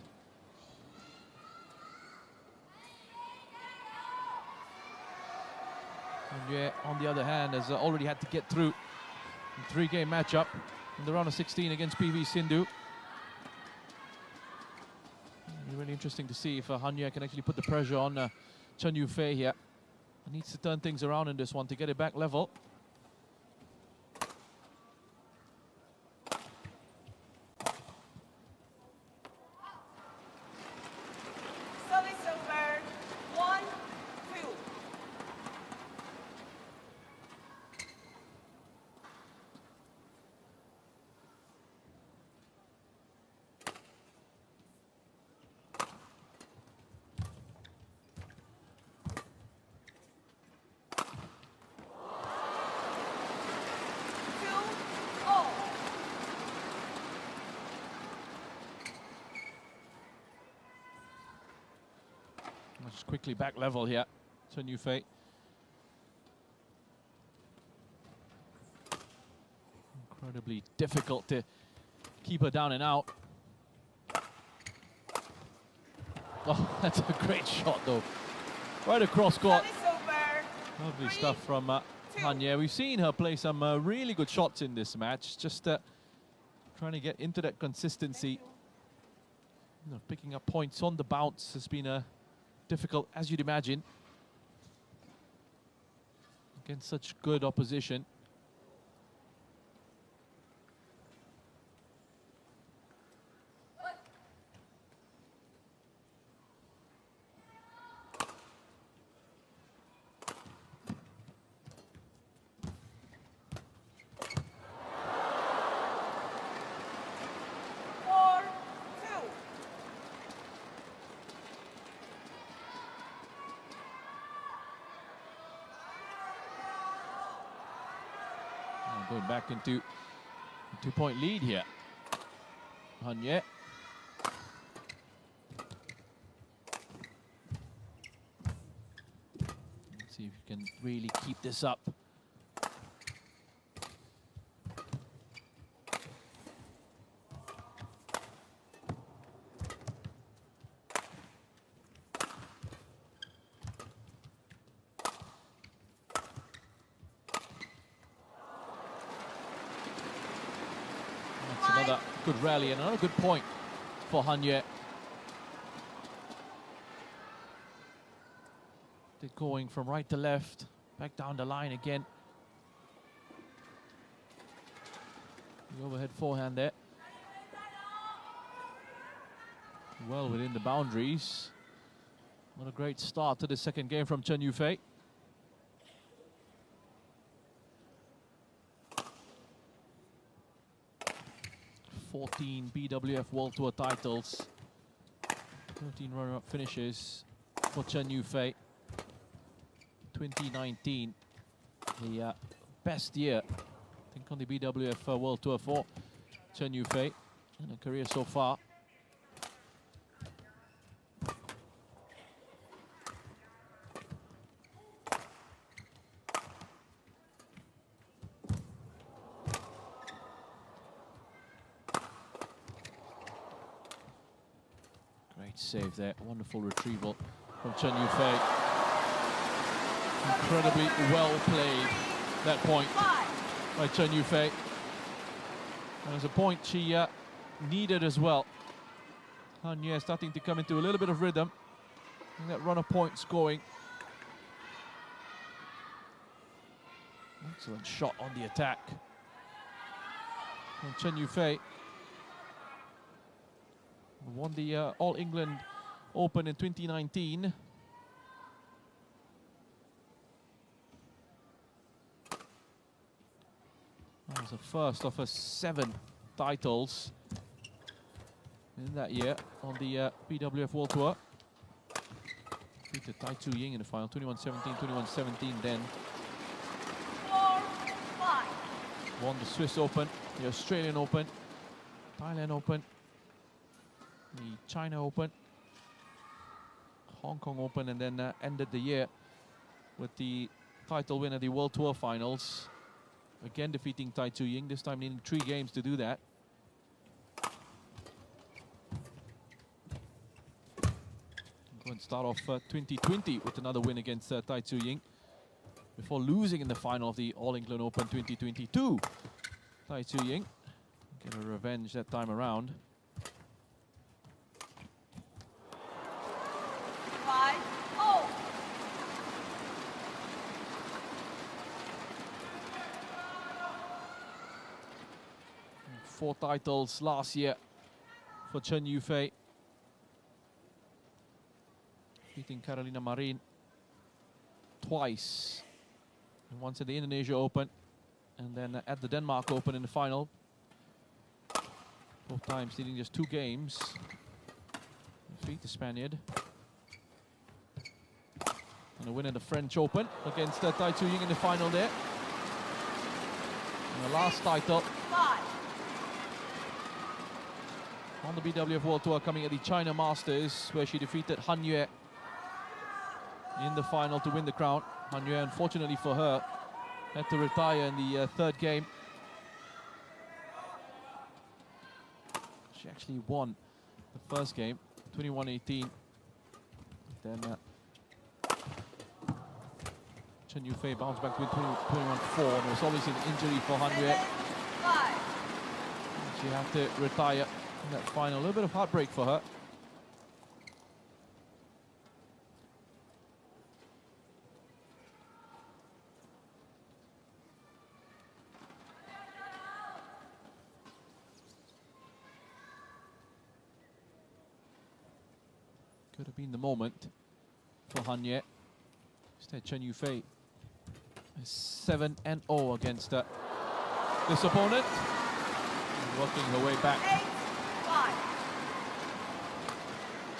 And yeah, on the other hand, has already had to get through a 3-game matchup in the round of 16 against PV Sindhu. Really interesting to see if Han Yue can actually put the pressure on CHEN Yu Fei here. He needs to turn things around in this one to get it back level. Service over. 1-2. Just quickly back level here, CHEN Yu Fei. Incredibly difficult to keep her down and out. Oh, that's a great shot though. Right across court. Service over. Lovely stuff from Han Yue. We've seen her play some really good shots in this match. Just trying to get into that consistency. You know, picking up points on the bounce has been difficult, as you'd imagine, against such good opposition. Going back into a 2-point lead here. Han Yue. Let's see if you can really keep this up. Another good rally and another good point for Han Yue. They're going from right to left, back down the line again. The overhead forehand there. Well within the boundaries. What a great start to the second game from CHEN Yu Fei. 14 BWF World Tour titles, 13 runner-up finishes for CHEN Yu Fei. 2019, the best year, I think, on the BWF World Tour for CHEN Yu Fei in her career so far. Save there, wonderful retrieval from CHEN Yu Fei. Incredibly well played, that point by CHEN Yu Fei. And as a point she needed as well. Han Yue starting to come into a little bit of rhythm. And that run of points going. Excellent shot on the attack from CHEN Yu Fei. Won the All England Open in 2019. That was the first of her 7 titles in that year on the BWF World Tour. Beat Tai Tzu Ying in the final, 21-17, 21-17 then. 4-5. Won the Swiss Open, the Australian Open, Thailand Open, the China Open, Hong Kong Open, and then ended the year with the title win at the World Tour Finals. again defeating Tai Tzu-Ying, this time needing 3 games to do that. Go and start off 2020 with another win against Tai Tzu-Ying before losing in the final of the All England Open 2022. Tai Tzu-Ying get a revenge that time around. 5-0. 4 titles last year for Chen Yu Fei, beating Carolina Marin twice, and once at the Indonesia Open, and then at the Denmark Open in the final. Both times needing just 2 games. Defeat the Spaniard. And a win at the French Open against Tai Tzu-Ying in the final there. And the last title 5. on the BWF World Tour coming at the China Masters, where she defeated Han Yue in the final to win the crown. Han Yue, unfortunately for her, had to retire in the 3rd game. She actually won the 1st game, 21-18. Then Chen Yu Fei bounced back to win 21-4. There was obviously an injury for Han Yue. 5. She had to retire in that final. A little bit of heartbreak for her. Could have been the moment for Han Yue. Instead, Chen Yu Fei is 7-0 against this opponent. Working her way back 8-5.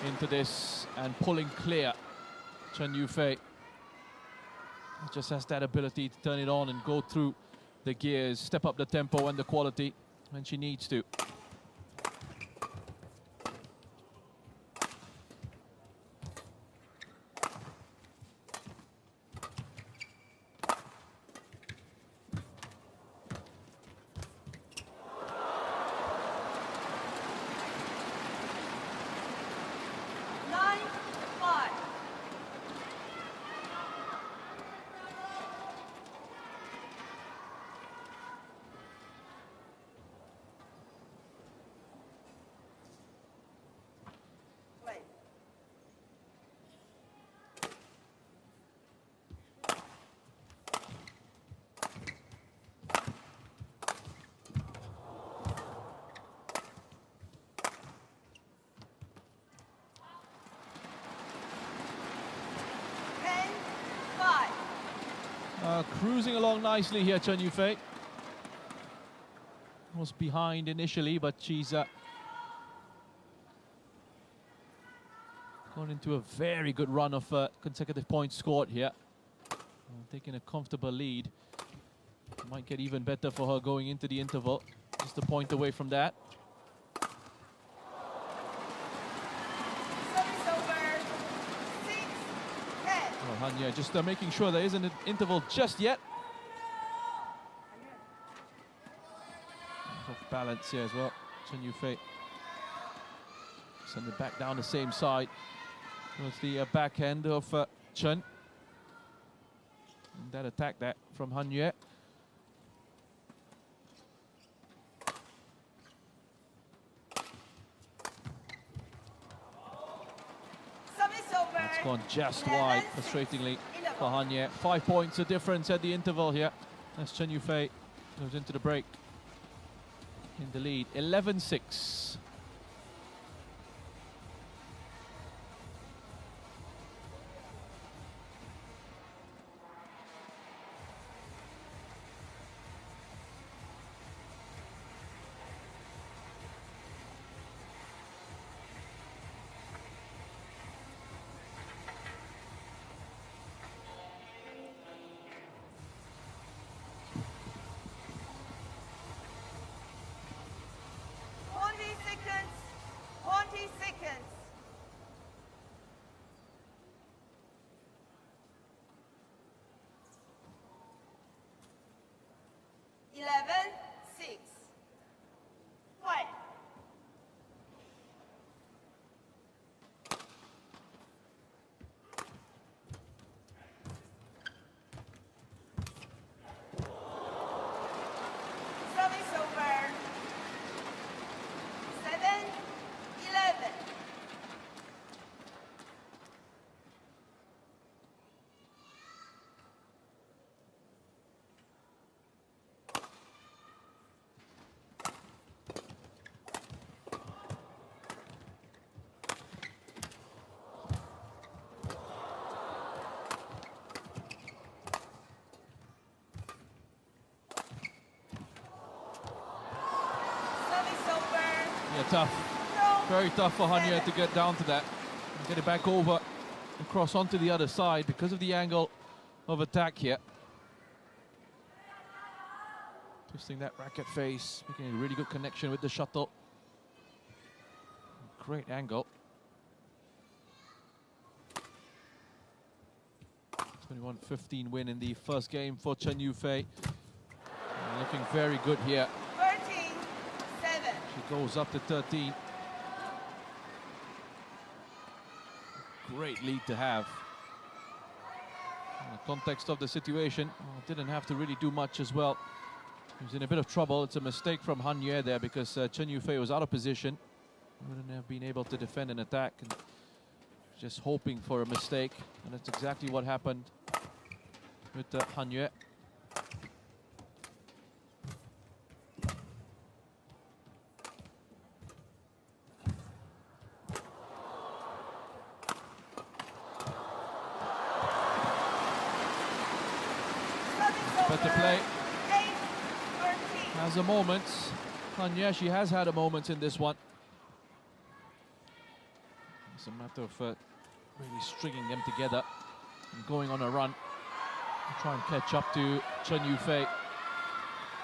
into this and pulling clear. Chen Yu Fei just has that ability to turn it on and go through the gears, step up the tempo and the quality when she needs to. Cruising along nicely here, Chen Yu Fei. Was behind initially, but she's gone into a very good run of consecutive points scored here. Taking a comfortable lead. Might get even better for her going into the interval. Just a point away from that. Han Yue just making sure there isn't an interval just yet. Off balance here as well. Chen Yu Fei send it back down the same side. Was the backhand of Chen. And that attack that from Han Yue. It's gone just wide, frustratingly, for Han Yue. 5 points of difference at the interval here. As Chen Yu Fei goes into the break in the lead, 11-6. tough. Very tough for Han Yue to get down to that. And get it back over and cross onto the other side because of the angle of attack here. Twisting that racket face, making a really good connection with the shuttle. Great angle. 21-15 win in the first game for CHEN Yu Fei. Looking very good here. 13-7. She goes up to 13. Great lead to have. In the context of the situation, didn't have to really do much as well. He was in a bit of trouble. It's a mistake from Han Yue there because CHEN Yu Fei was out of position. Wouldn't have been able to defend an attack and just hoping for a mistake. And that's exactly what happened with Han Yue. Better play. Has a moment. Han Yue, she has had a moment in this one. It's a matter of really stringing them together and going on a run and try and catch up to CHEN Yu Fei.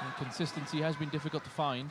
And consistency has been difficult to find.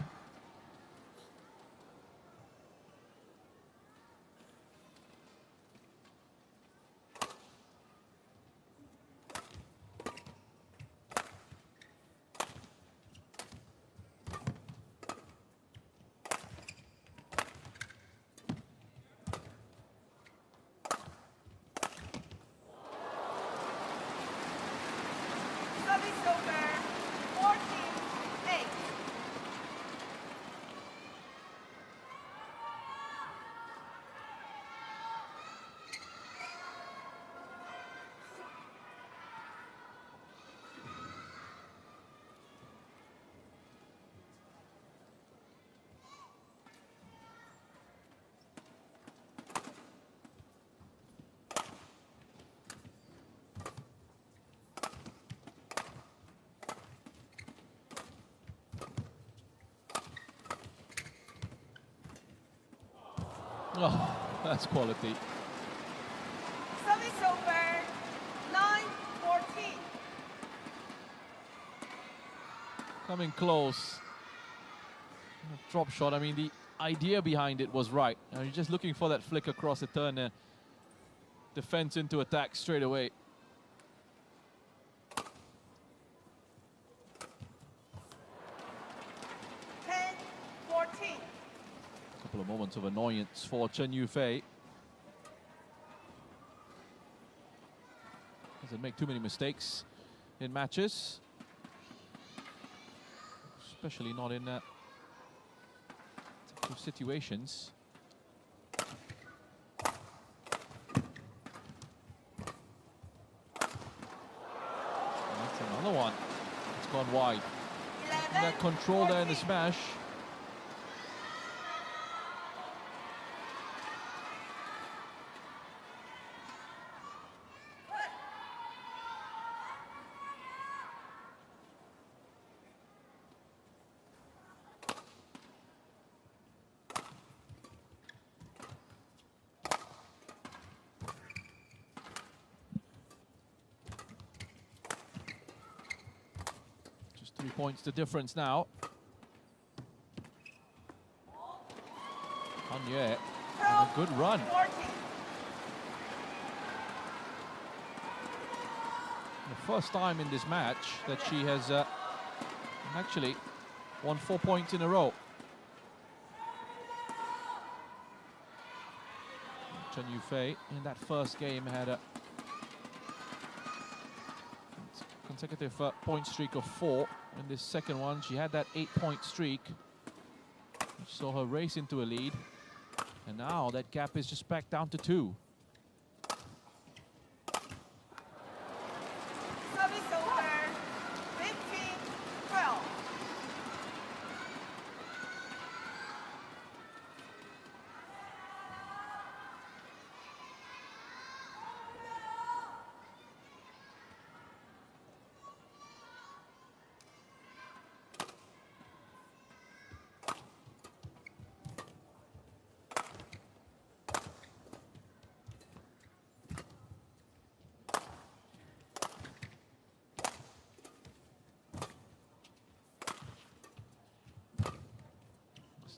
Oh, that's quality. Service over. 9-14. Coming close. Drop shot. I mean, the idea behind it was right. You're just looking for that flick across the turn. Defense into attack straight away. Couple of moments of annoyance for CHEN Yu Fei. Doesn't make too many mistakes in matches, especially not in tough situations. And that's another one. It's gone wide. And that control there in the smash. Just 3 points the difference now. Han Yue, and a good run. The first time in this match that she has actually won 4 points in a row. CHEN Yu Fei in that first game had a consecutive point streak of 4. In this second one, she had that 8-point streak, which saw her race into a lead. And now that gap is just back down to 2. Service over. 15-12.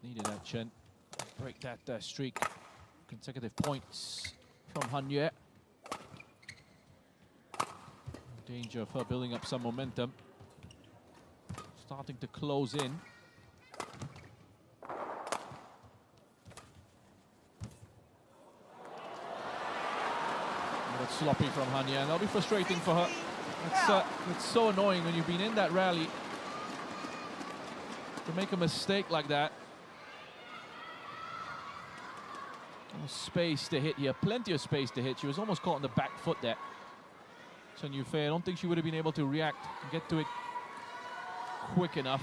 Needed that Chen. Break that streak. Consecutive points from Han Yue. Danger of her building up some momentum. Starting to close in. That's sloppy from Han Yue, and that'll be frustrating for her. It's so annoying when you've been in that rally to make a mistake like that. No space to hit here, plenty of space to hit. She was almost caught on the back foot there. CHEN Yu Fei, I don't think she would have been able to react and get to it quick enough.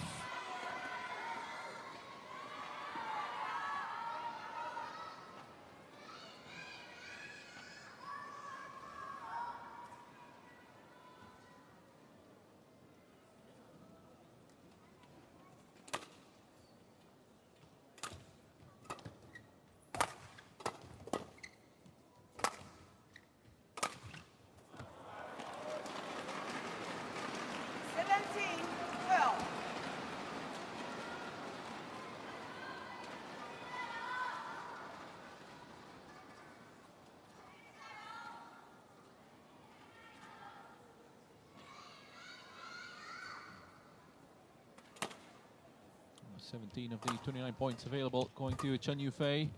Well, 17 of the 29 points available going to CHEN Yu Fei.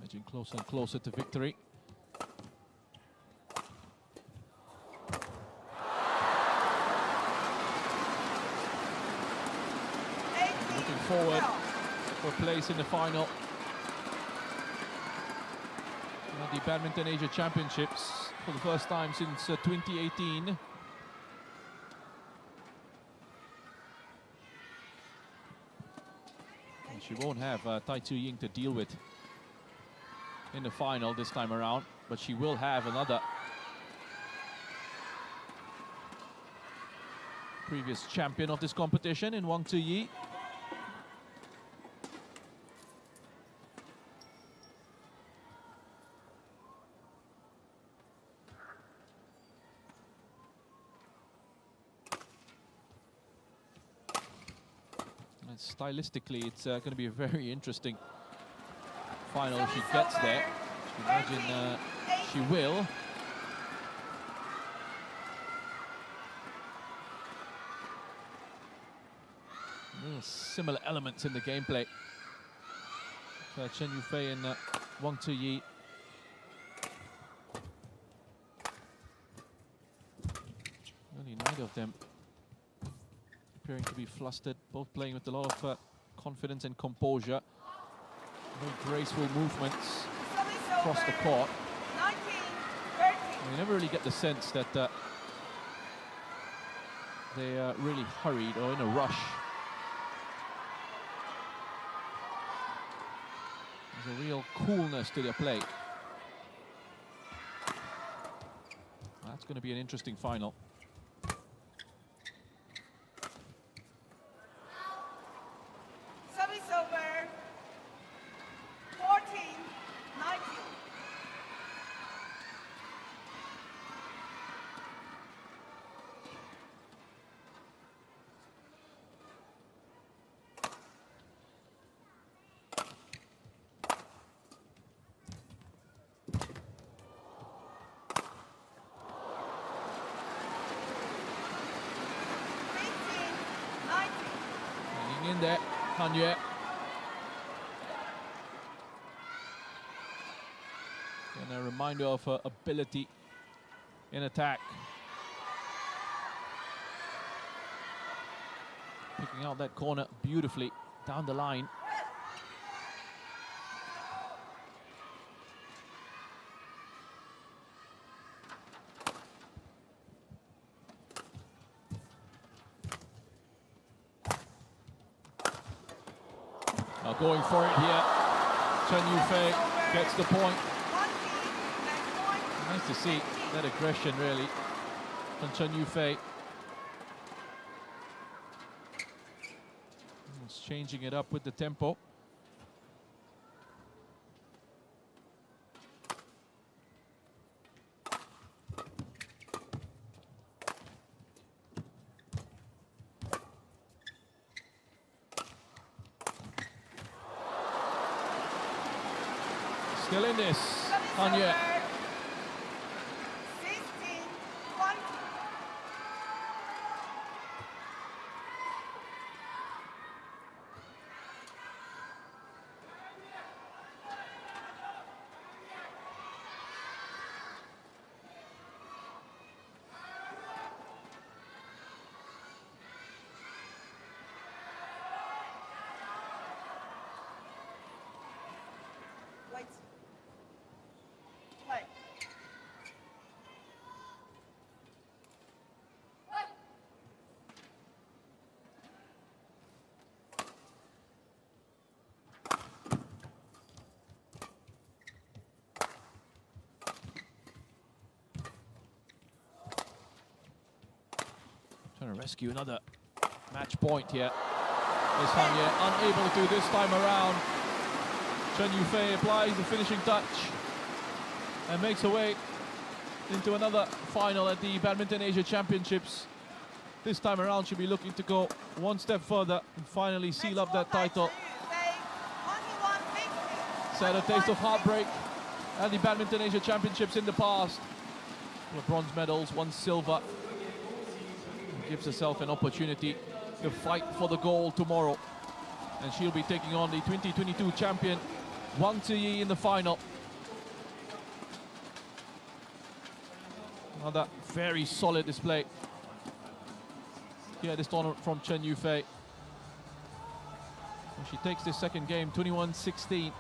Edging closer and closer to victory. Looking forward for a place in the final at the Badminton Asia Championships for the first time since 2018. And she won't have Tai Tzu Ying to deal with in the final this time around, but she will have another previous champion of this competition in Wang Ziyi. And stylistically, it's going to be a very interesting final if she gets there. I imagine she will. Similar elements in the gameplay. CHEN Yu Fei and Wang Ziyi. Only neither of them appearing to be flustered, both playing with a lot of confidence and composure. Very graceful movements across the court. You never really get the sense that they are really hurried or in a rush. There's a real coolness to their play. That's going to be an interesting final. Service over. 14-19. In there, Han Yue. And a reminder of her ability in attack. Picking out that corner beautifully down the line. Now going for it here. CHEN Yu Fei gets the point. Nice to see that aggression really from CHEN Yu Fei. Almost changing it up with the tempo. Still in this. Service Tanya. over. 16-20. Wait. Play. Trying to rescue another match point here. Is Tanya unable to this time around. CHEN Yu Fei applies the finishing touch and makes her way into another final at the Badminton Asia Championships. This time around she'll be looking to go one step further and finally seal up that title. Had a taste of heartbreak at the Badminton Asia Championships in the past. Couple of bronze medals, 1 silver. Gives herself an opportunity to fight for the gold tomorrow. And she'll be taking on the 2022 champion, WANG in the final. Another very solid display here at this tournament from CHEN Yu Fei. And she takes this second game, 21-16.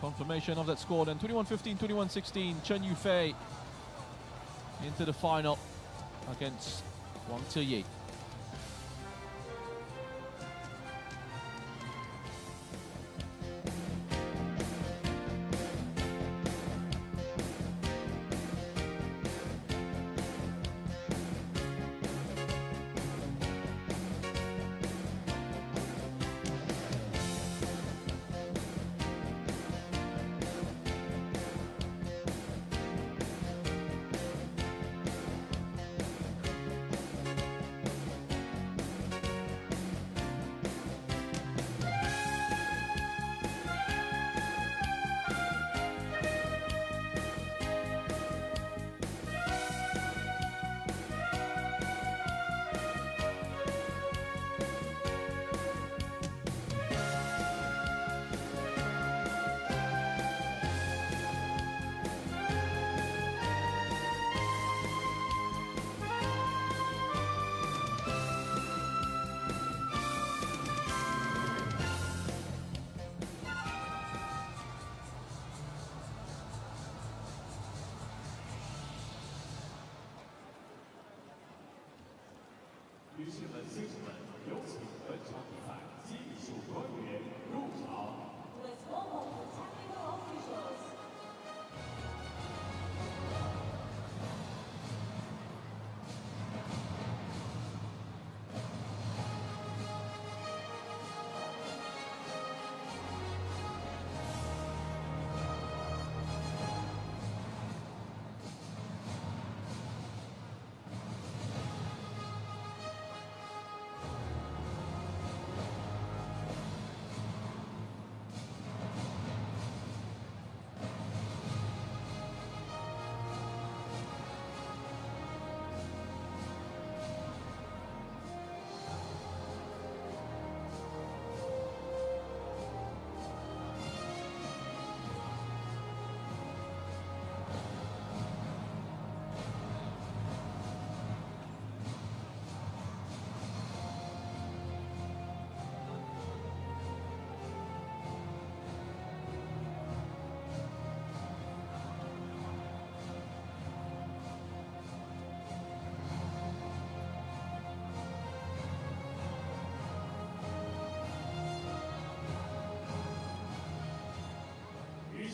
Confirmation of that score then, 21-15, 21-16, CHEN Yu Fei into the final against WANG.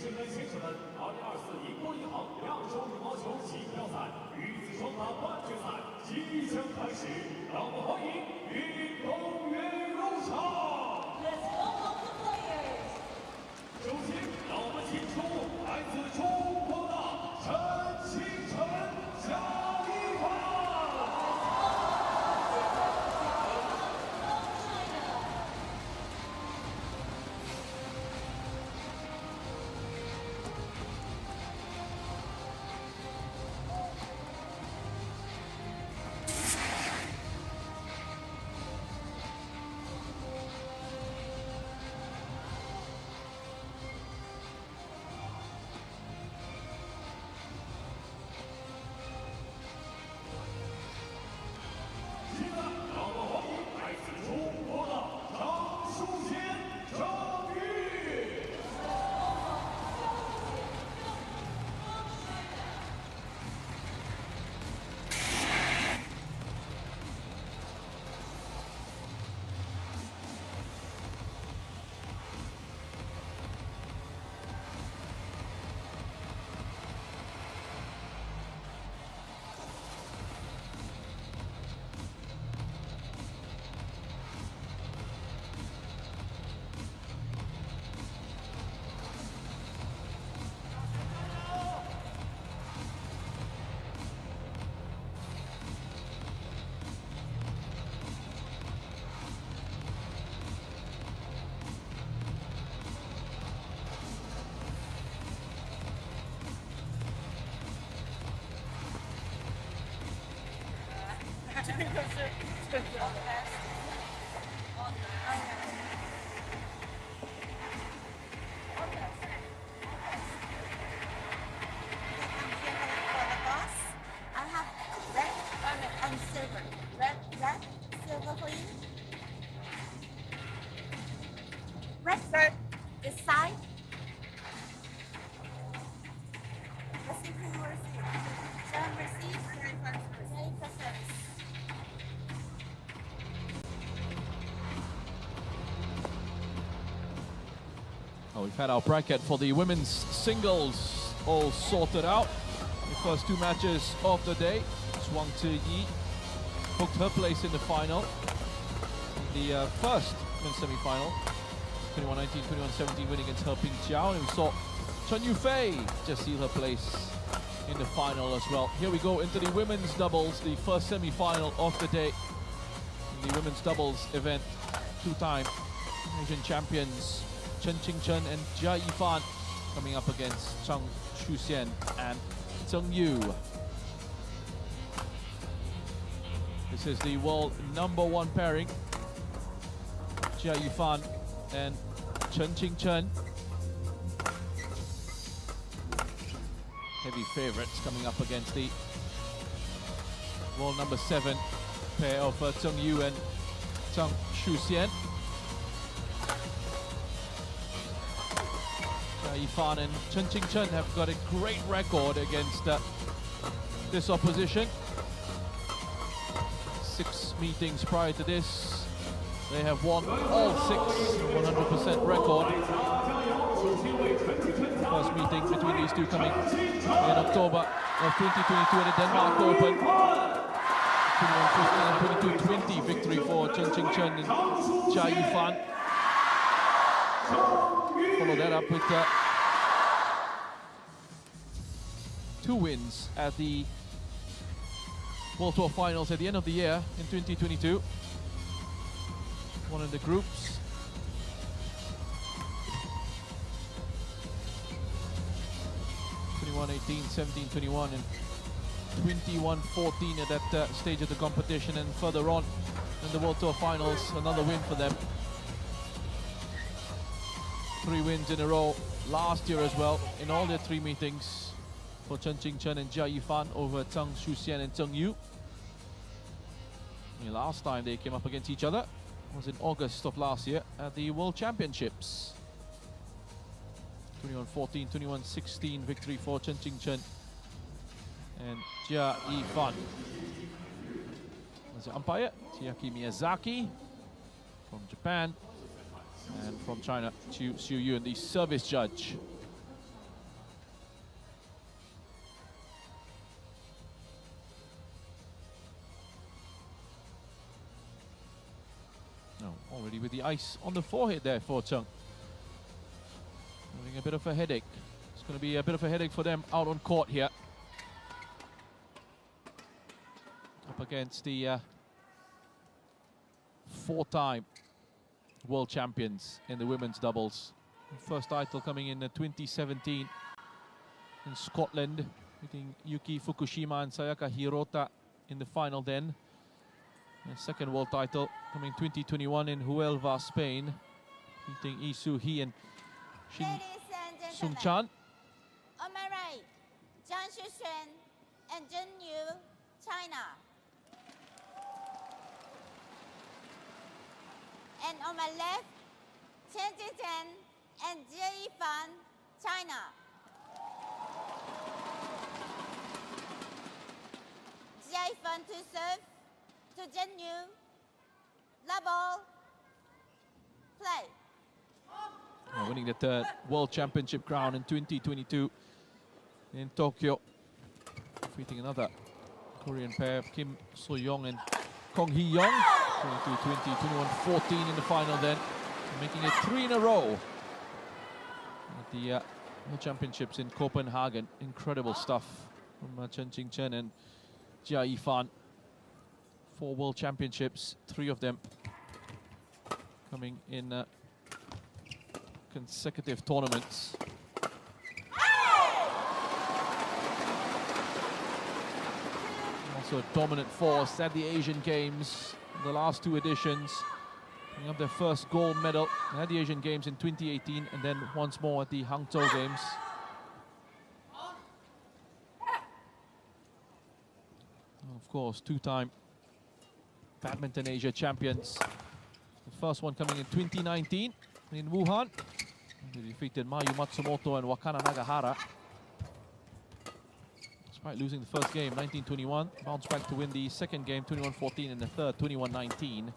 士们、先生们，2024英国银行亚洲羽毛球锦标赛女子双打半决赛即将开始，让我们欢迎运动员入场。首先，让我们请出来自中国的陈清晨、贾一凡。I have red and silver. Red, silver for you. Red, sir. This side. Let's see who will receive. Sean receives. Ready for service. Oh, we've had our bracket for the women's singles all sorted out. The first two matches of the day. Wang Ziyi booked her place in the final. The first men's semi-final, 21-19, 21-17 win against He Ping Jiao. And we saw CHEN Yu Fei just seal her place in the final as well. Here we go into the women's doubles, the first semi-final of the day. In the women's doubles event, two-time Asian champions Chen Qingchen and Jia Yifan coming up against Zhang Shuxian and ZHENG Yu. This is the world #1 pairing. Jia Yifan and Chen Qingchen. Heavy favorites coming up against the world #7 pair of ZHENG Yu and Zhang Shuxian. Yifan and Chen Qingchen have got a great record against this opposition. 6 meetings prior to this, they have won all 6, 100% record. First meeting between these two coming in October of 2022 at the Denmark Open. 21-15 and 22-20 victory for Chen Qingchen and Jia Yifan. Follow that up with 2 wins at the World Tour Finals at the end of the year in 2022. One in the groups. (21-18, 17-21, and 21-14 at that stage of the competition, and further on in the World Tour Finals, another win for them. 3 wins in a row last year as well in all their 3 meetings for Chen Qingchen and Jia Yifan over Zhang Shuxian and ZHENG Yu. The last time they came up against each other was in August of last year at the World Championships. 21-14, 21-16 victory for Chen Qingchen and Jia Yifan. As the umpire, Chiaki Miyazaki from Japan, and from China, Xiu Yu, and the service judge. Oh, already with the ice on the forehead there for Zheng. Having a bit of a headache. It's going to be a bit of a headache for them out on court here. Up against the 4-time world champions in the women's doubles. First title coming in 2017 in Scotland, beating Yuki Fukushima and Sayaka Hirota in the final then. And second world title coming 2021 in Huelva, Spain, beating Isu He and Shin Sung Chan. On my right, Zhang Shuxian and ZHENG Yu, China. And on my left, Chen Qingchen and Jia Yifan, China. Jia Yifan to serve to ZHENG Yu. Double play. Winning the 3rd World Championship crown in 2022 in Tokyo. Defeating another Korean pair, Kim So-young and Kong Hee-young. 22-20, 21-14 in the final then. Making it 3 in a row at the World Championships in Copenhagen. Incredible stuff from Chen Qingchen and Jia Yifan. 4 World Championships, 3 of them coming in consecutive tournaments. also a dominant force at the Asian Games, the last 2 editions. Picking up their first gold medal at the Asian Games in 2018 and then once more at the Hangzhou Games. Of course, 2-time Badminton Asia champions. The first one coming in 2019 in Wuhan. They defeated Mayu Matsumoto and Wakana Nagahara. Despite losing the first game, 19-21, bounced back to win the second game, 21-14, and the third, 21-19.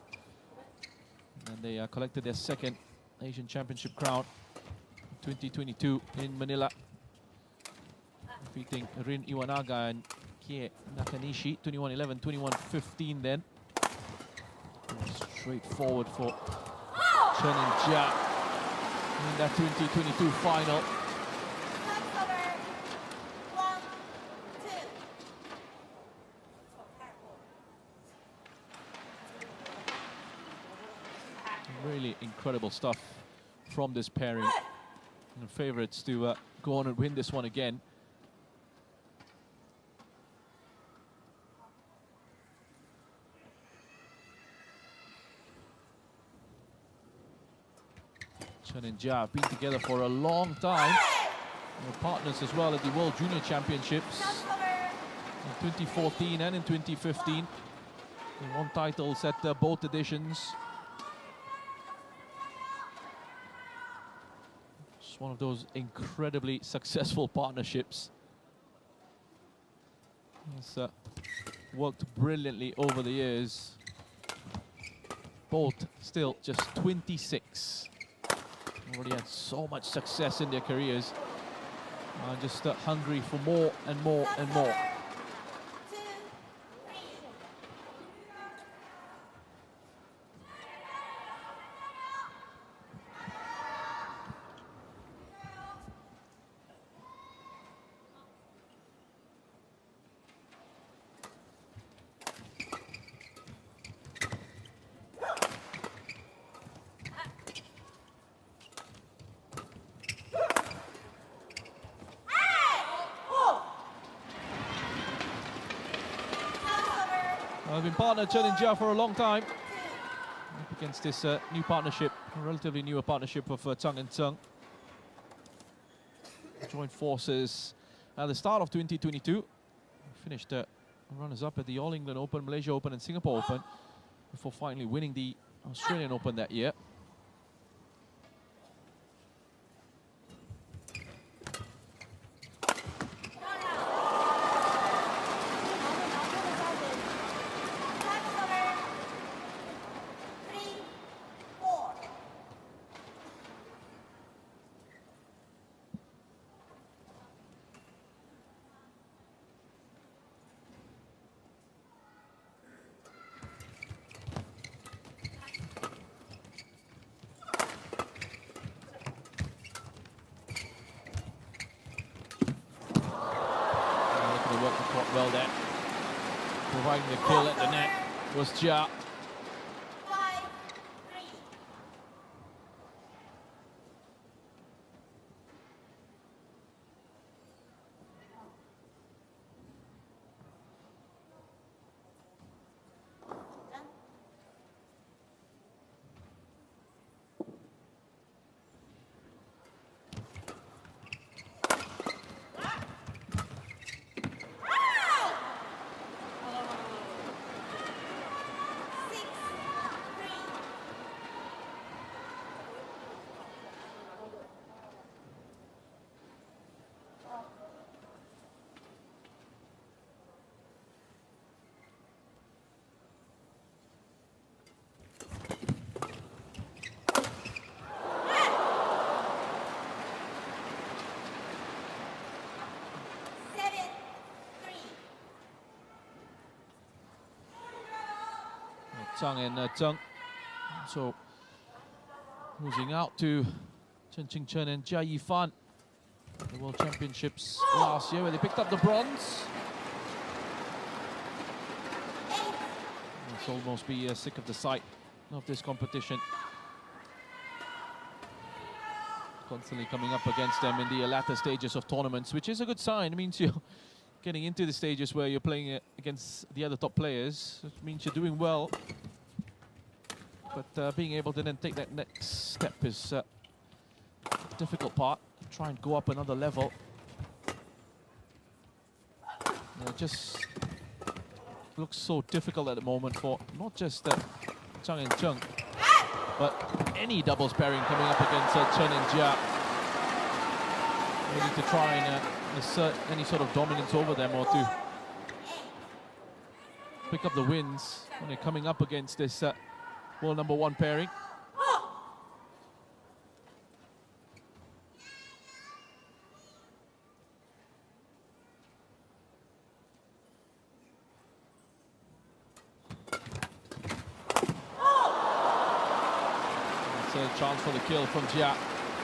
And they collected their second Asian Championship crown in 2022 in Manila, defeating Rin Iwanaga and Kie Nakanishi, 21-11, 21-15 then. Straight forward for Chen and Jia in that 2022 final. Really incredible stuff from this pairing. And favorites to go on and win this one again. Chen and Jia have been together for a long time. They're partners as well at the World Junior Championships in 2014 and in 2015. They won titles at both editions. It's one of those incredibly successful partnerships. It's worked brilliantly over the years. Both still just 26. Already had so much success in their careers. Just hungry for more and more and more. I've been partner Chen and Jia for a long time. Up against this new partnership, a relatively newer partnership of ZHANG and ZHENG. Joined forces at the start of 2022. Finished runners-up at the All England Open, Malaysia Open and Singapore Open before finally winning the Australian Open that year. Well there, providing the kill at the net was Jiao. ZHANG and ZHENG. So losing out to Chen Qingchen and Jia Yifan. The World Championships last year where they picked up the bronze. Must almost be sick of the sight of this competition. Constantly coming up against them in the latter stages of tournaments, which is a good sign. It means getting into the stages where you're playing against the other top players, it means you're doing well. But being able to then take that next step is the difficult part. Try and go up another level. It just looks so difficult at the moment for not just ZHANG and ZHENG, but any doubles pairing coming up against CHEN and Jiao. We need to try and assert any sort of dominance over them or to pick up the wins when they're coming up against this world #1 pairing. It's a chance for the kill from Jiao.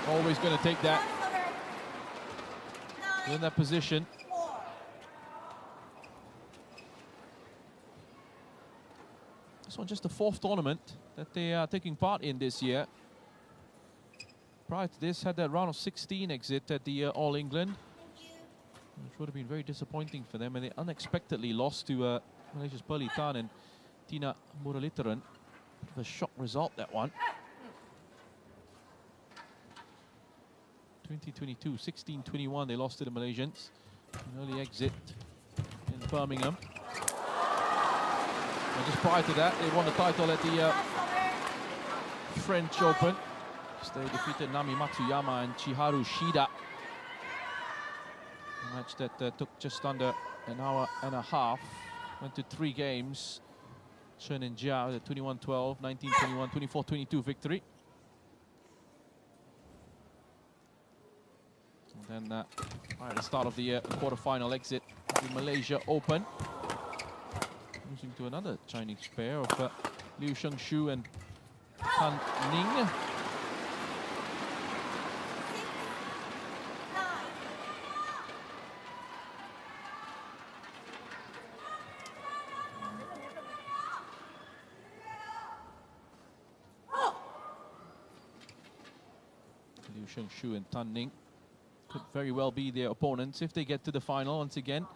Always going to take that. In that position. This one just the 4th tournament that they are taking part in this year. Prior to this, had that round of 16 exit at the All England. Which would have been very disappointing for them, and they unexpectedly lost to Malaysia's Pearly Tan and Tina Muralidharan. A shock result, that one. 2022, 16-21, they lost to the Malaysians. An early exit in Birmingham. And just prior to that, they won the title at the French Open. So they defeated Nami Matsuyama and Chiharu Shida. A match that took just under an hour and a half. Went to 3 games. CHEN and Jiao, the 21-12, 19-21, 24-22 victory. And then at the start of the quarter-final exit, the Malaysia Open. Losing to another Chinese pair of Liu Shengshu and Tan Ning. Liu Shengshu and Tan Ning could very well be their opponents if they get to the final once again.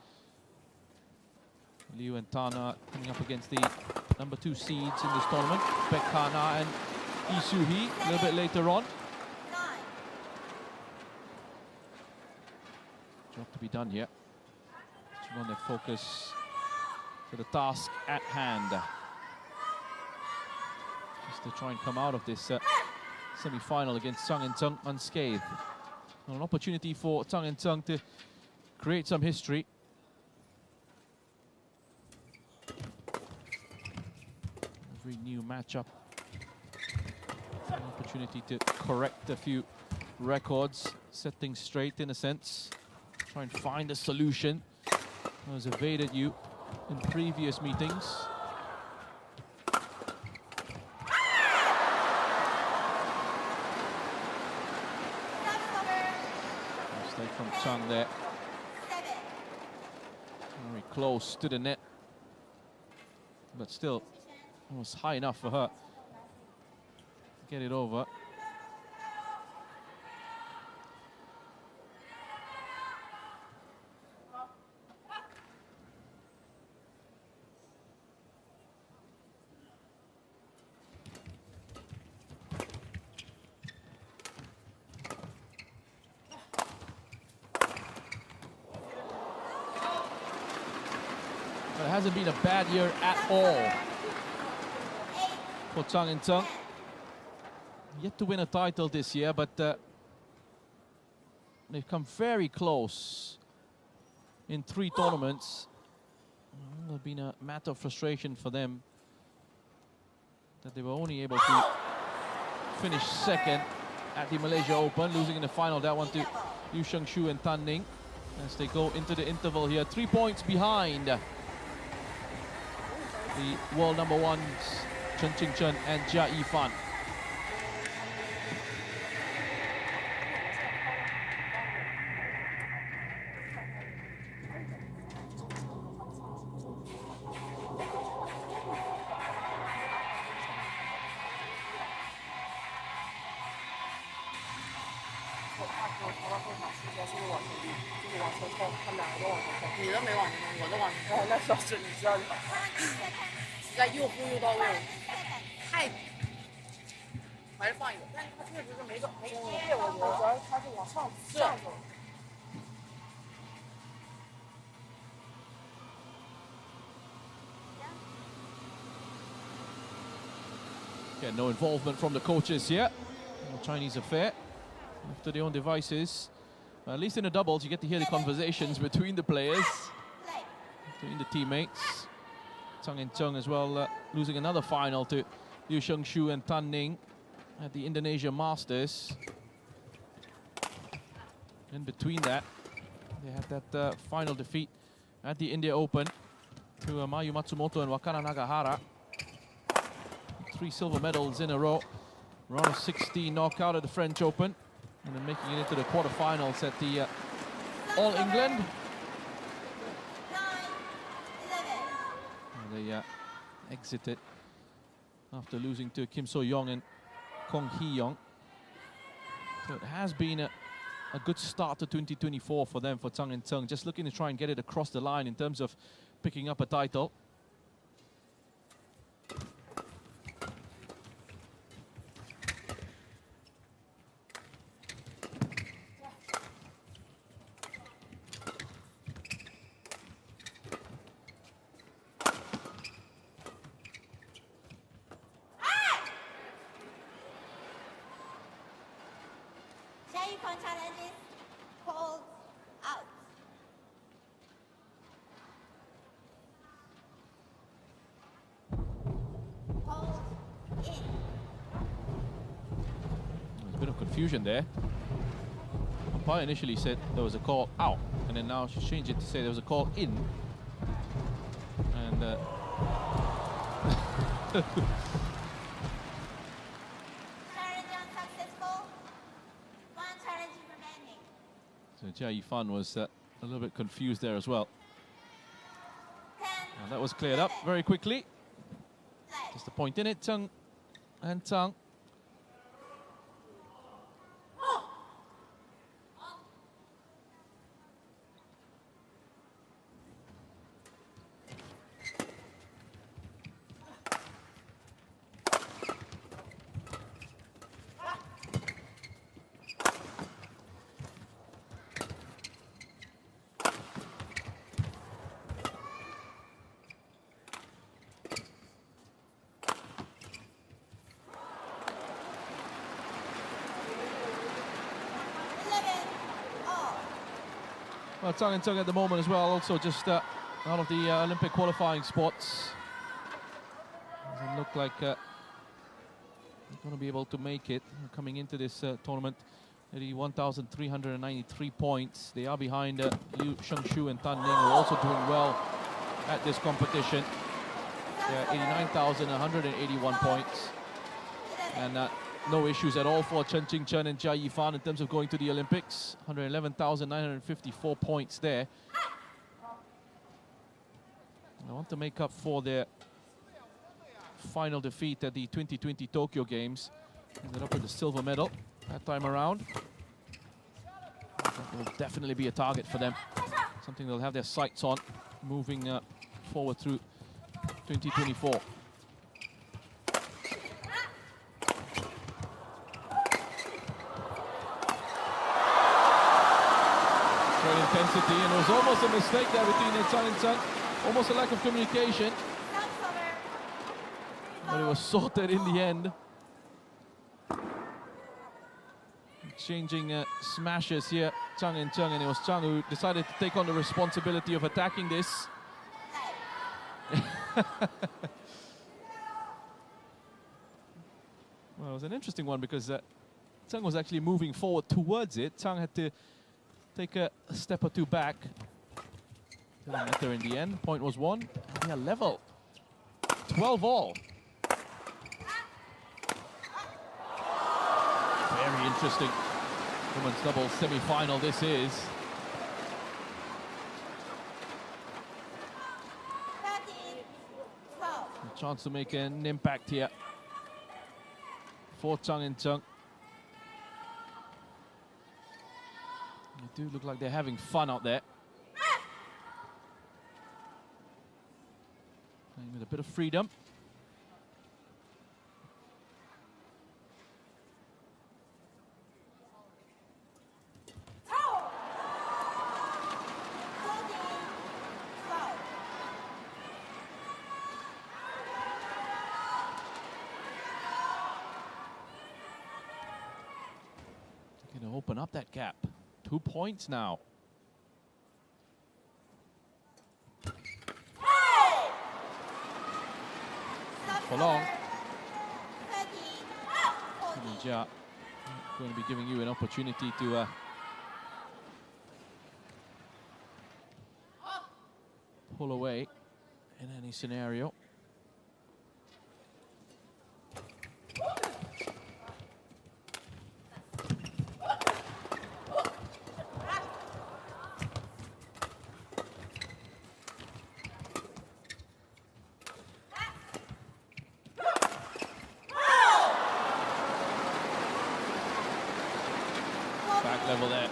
Liu and Tan are coming up against the #2 seeds in this tournament, Baek Ha-na and Lee Soo-hee, a little bit later on. Job to be done here. Just on their focus for the task at hand. Just to try and come out of this semi-final against ZHANG and ZHENG unscathed. An opportunity for ZHANG and ZHENG to create some history. Every new matchup, an opportunity to correct a few records, set things straight in a sense. Try and find a solution that has evaded you in previous meetings. Mistake from ZHANG there. Very close to the net, but still almost high enough for her to get it over. But it hasn't been a bad year at all for ZHANG and ZHENG. Yet to win a title this year, but they've come very close in 3 tournaments. It's been a matter of frustration for them that they were only able to finish 2nd at the Malaysia Open, losing in the final that one to Liu Shengshu and Tan Ning as they go into the interval here. 3 points behind the world #1s Chen Qingchen and Jia Yifan. 大球投到后场，输球是不是往前递，就是往前冲，他们两个都往前冲，你的没往前冲，我的往前冲，那表示你知道就好。实在又忽悠到位，太，还是放一个，但是他确实是没接，我觉得主要是他是往上走。Again, no involvement from the coaches here. The Chinese affair. Left to their own devices. At least in the doubles, you get to hear the conversations between the players, between the teammates. Zhang and ZHENG as well, losing another final to Liu Shengshu and Tan Ning at the Indonesia Masters. In between that, they had that final defeat at the India Open to Mayu Matsumoto and Wakana Nagahara. 3 silver medals in a row. Round of 16 knockout at the French Open. And then making it into the quarterfinals at the All England. And they exited after losing to Kim So-young and Kong Hee-young. So it has been a good start to 2024 for them, for ZHANG and ZHENG. Just looking to try and get it across the line in terms of picking up a title. Challenges called out. Hold in. There's a bit of confusion there. Umpire initially said there was a call out, and then now she's changed it to say there was a call in. And Challenge unsuccessful. 1 challenge remaining. so Jia Yifan was a little bit confused there as well. 10. And that was cleared up very quickly. Play. Just a point in it, ZHENG and ZHANG. Well, ZHANG and ZHENG at the moment as well, also just out of the Olympic qualifying spots. Doesn't look like they're going to be able to make it coming into this tournament. 81,393 points. They are behind Liu Shengshu and Tan Ning, who are also doing well at this competition. They're 89,181 points. And no issues at all for Chen Qingchen and Jia Yifan in terms of going to the Olympics. 111,954 points there. I want to make up for their final defeat at the 2020 Tokyo Games. Ended up with the silver medal that time around. That will definitely be a target for them. Something they'll have their sights on moving forward through 2024. Great intensity, and it was almost a mistake there between ZHANG and ZHENG. Almost a lack of communication. But it was sorted in the end. Changing smashes here, ZHANG and ZHENG, and it was ZHANG who decided to take on the responsibility of attacking this. Well, it was an interesting one because ZHENG was actually moving forward towards it. ZHANG had to take a step or two back. Didn't matter in the end. Point was won. Yeah, level. 12 all. Very interesting women's doubles semi-final this is. 12. A chance to make an impact here for ZHANG and ZHENG. They do look like they're having fun out there. Playing with a bit of freedom. Going to open up that gap. 2 points now. For long. Jiao going to be giving you an opportunity to pull away in any scenario. Back level there.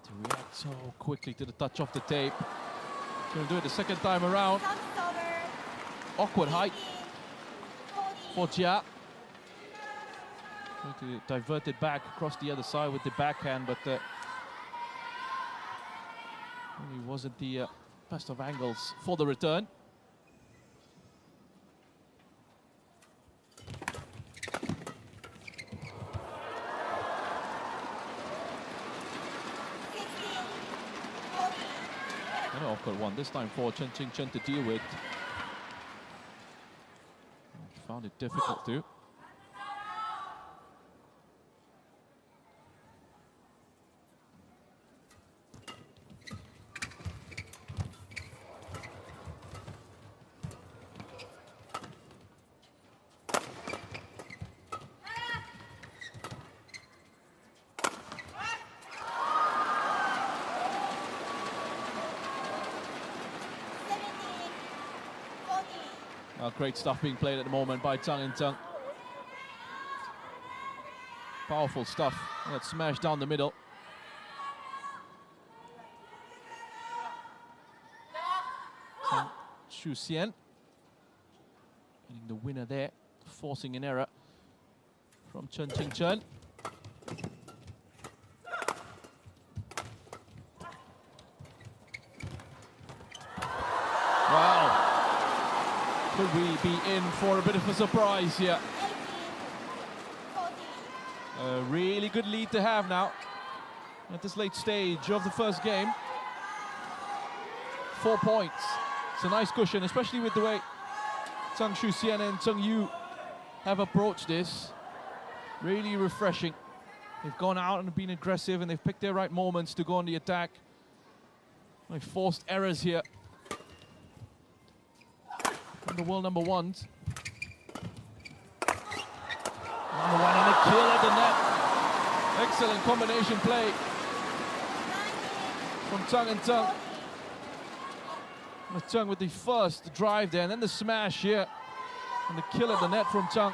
To react so quickly to the touch of the tape. Going to do it the second time around. Awkward height for Jiao. Going to divert it back across the other side with the backhand, but really wasn't the best of angles for the return. An awkward one this time for Chen to deal with. Found it difficult to. Great stuff being played at the moment by ZHANG and ZHENG. Powerful stuff. That smash down the middle. Xian getting the winner there, forcing an error from Chen. Wow. Could we be in for a bit of a surprise here? A really good lead to have now at this late stage of the first game. 4 points. It's a nice cushion, especially with the way Xian and ZHENG Yu have approached this. Really refreshing. They've gone out and been aggressive, and they've picked their right moments to go on the attack. They forced errors here. The world number ones. Number one and a kill at the net. Excellent combination play from ZHANG and ZHENG. ZHENG with the first drive there, and then the smash here, and the kill at the net from ZHENG.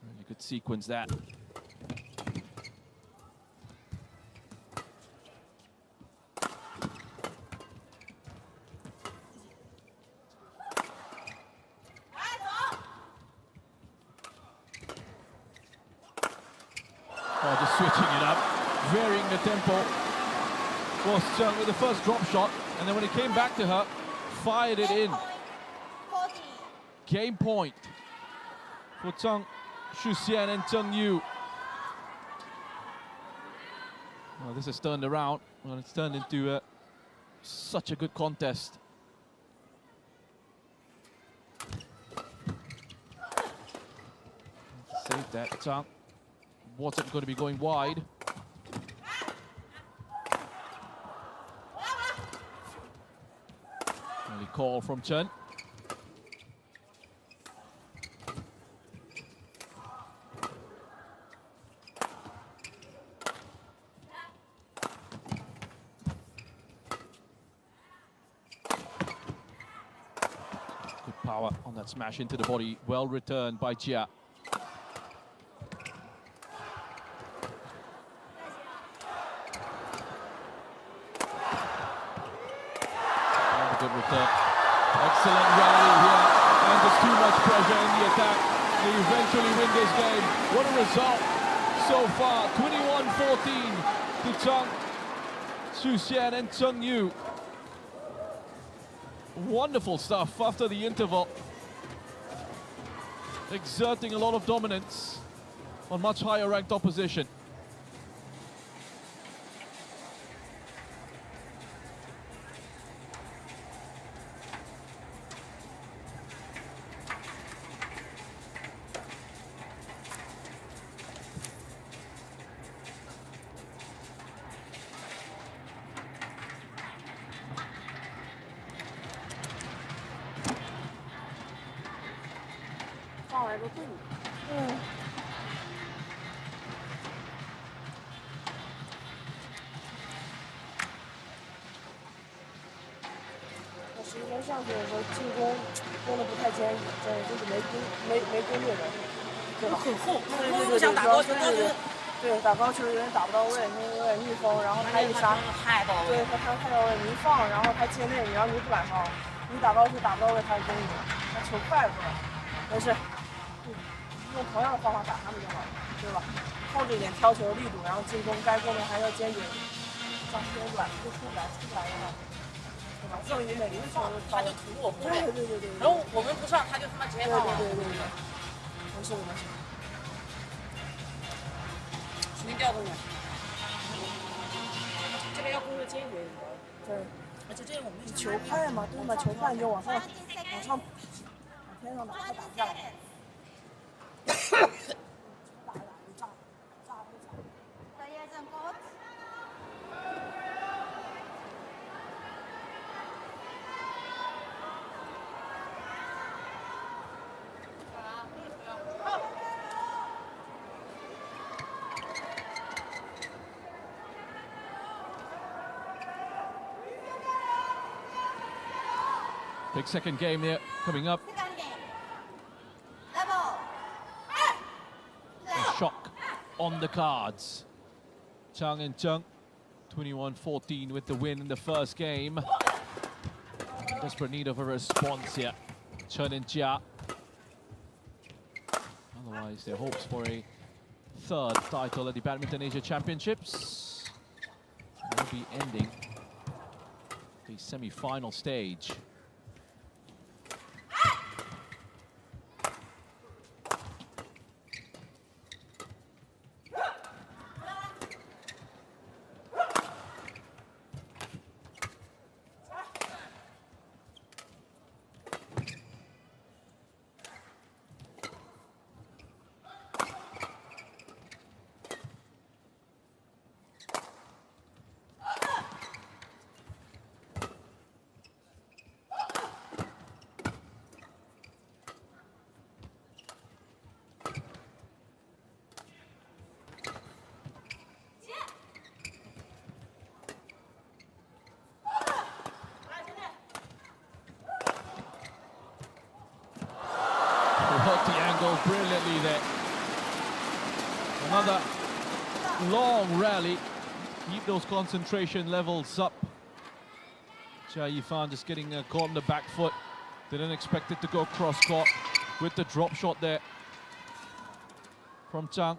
Really good sequence that. Just switching it up, varying the tempo. Was ZHENG with the first drop shot, and then when it came back to her, fired it in. Game point for Xian and ZHENG Yu. Well, this has turned around, and it's turned into such a good contest. Save that, ZHENG. Wasn't going to be going wide. call from Chen. Good power on that smash into the body. Well returned by Jiao. Good return. Excellent rally here, and there's too much pressure in the attack. They eventually win this game. What a result so far. 21-14 to ZHANG, Xian and CHEN Yu. Wonderful stuff after the interval. Exerting a lot of dominance on much higher ranked opposition.我实际上上去的时候进攻攻的不太坚毅，这就是没攻略的，对吧？很厚，不想打高球，对，打高球有点打不到位，有点逆风，然后他一杀太到位，对他太到位，你一放，然后他接内，然后你不敢放，你打高球打不到位，他就攻你，他球快过来，没事，用同样的方法打他们就好了，对吧？控制一点挑球的力度，然后进攻该攻的还要坚决，像偏软不出来的话。 让你每一放他就图我不对，然后我们不上他就他妈直接放了。对，没事。使劲调动点，这个要攻略坚决一点。对，而且这个我们球快嘛，对嘛，球快你就往天上打，他打不下来。Big second game here coming up. A shock on the cards. ZHANG and CHEN, 21-14 with the win in the first game. Desperate need of a response here. CHEN and Jiao. Otherwise, their hopes for a third title at the Badminton Asia Championships will be ending the semi-final stage. Got the angle brilliantly there. Another long rally. Keep those concentration levels up. Xia Yifan just getting caught on the back foot. Didn't expect it to go cross court with the drop shot there from ZHANG.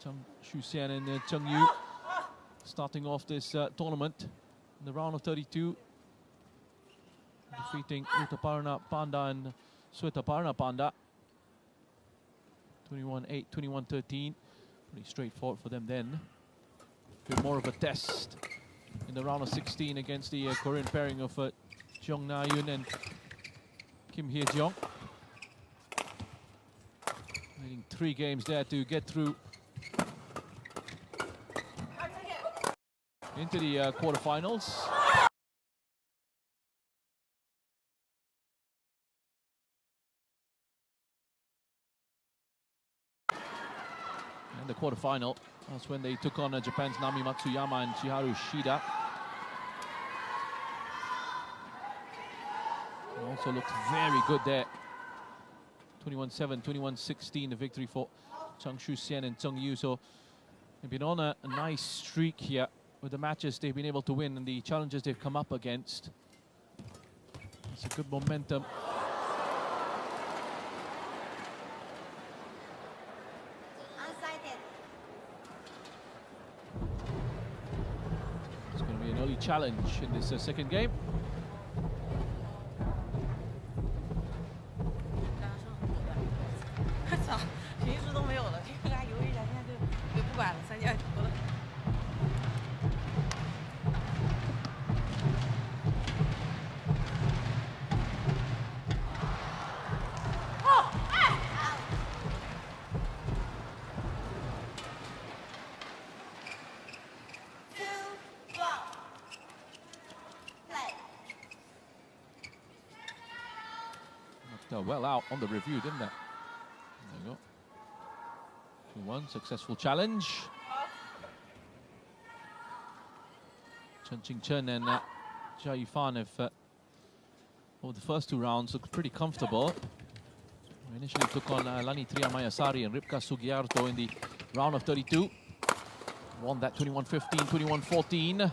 Xian and CHEN Yu starting off this tournament in the round of 32. Defeating Utaparna Panda and Swetaparna Panda. 21-8, 21-13. Pretty straightforward for them then. A bit more of a test in the round of 16 against the Korean pairing of Jeong Na-yoon and Kim Hye-jeong. Needing 3 games there to get through into the quarterfinals. quarterfinal. That's when they took on Japan's Nami Matsuyama and Chiharu Shida. They also looked very good there. 21-7, 21-16, the victory for Changshu Xian and ZHENG Yu. So they've been on a nice streak here with the matches they've been able to win and the challenges they've come up against. It's a good momentum. It's going to be an early challenge in this second game. 操，平时都没有了，这个犹豫一下，现在就不管了，3件球了。Well out on the review, didn't they? There you go. 2-1, successful challenge. Chen Qingchen and Jia Yifan have, over the first 2 rounds, looked pretty comfortable. We initially took on Lani Triamayasari and Ripka Sugiarto in the round of 32. Won that 21-15, 21-14.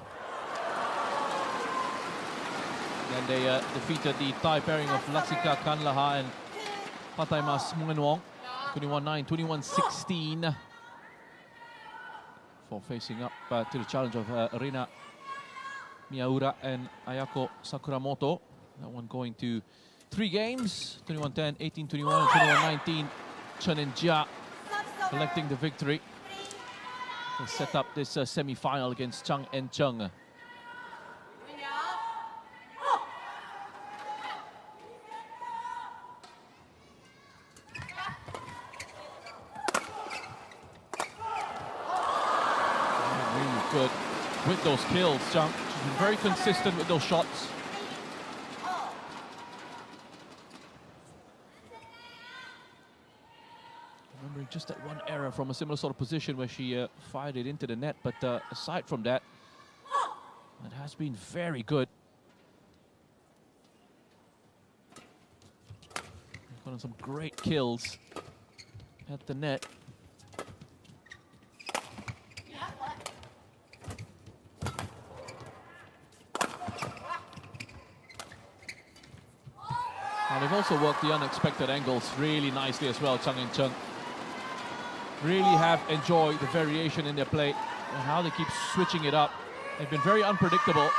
Then they defeated the Thai pairing of Laksika Kanlaha and Pataimas Mungenwong, 21-9, 21-16. For facing up to the challenge of Rina Miyaura and Ayako Sakuramoto. That one going to 3 games, 21-10, 18-21, 21-19. Chen and Jia collecting the victory. They set up this semi-final against Zhang and Zheng. Good with those kills, Jiao. She's been very consistent with those shots. Remembering just that one error from a similar sort of position where she fired it into the net, but aside from that, it has been very good. Got some great kills at the net. And they've also worked the unexpected angles really nicely as well, Zhang and Zheng. Really have enjoyed the variation in their play and how they keep switching it up. They've been very unpredictable.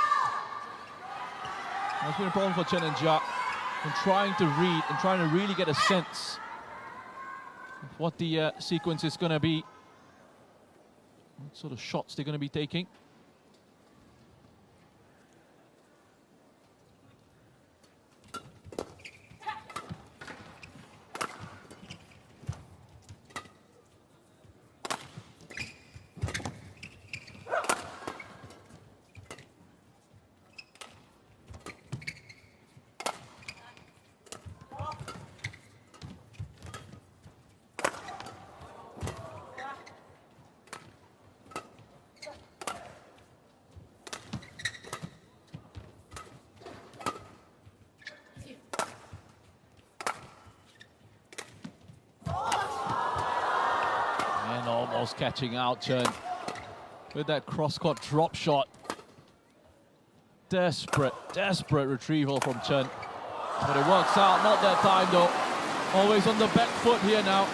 That's been a problem for Chen and Jia in trying to read and trying to really get a sense of what the sequence is going to be. What sort of shots they're going to be taking. Almost catching out Chen with that cross-court drop shot. Desperate retrieval from Chen. But it works out, not that time though. Always on the back foot here now.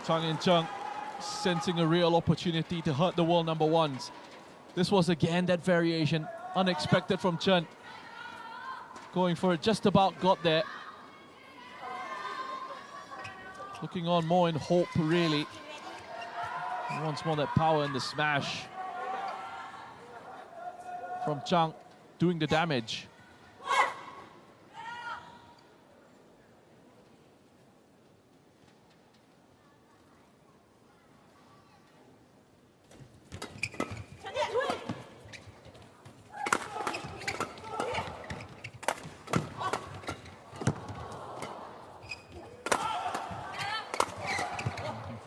Zhang and Zheng sensing a real opportunity to hurt the world number ones. This was again that variation, unexpected from Chen. Going for it, just about got there. Looking on more in hope, really. And once more, that power and the smash from Zhang doing the damage.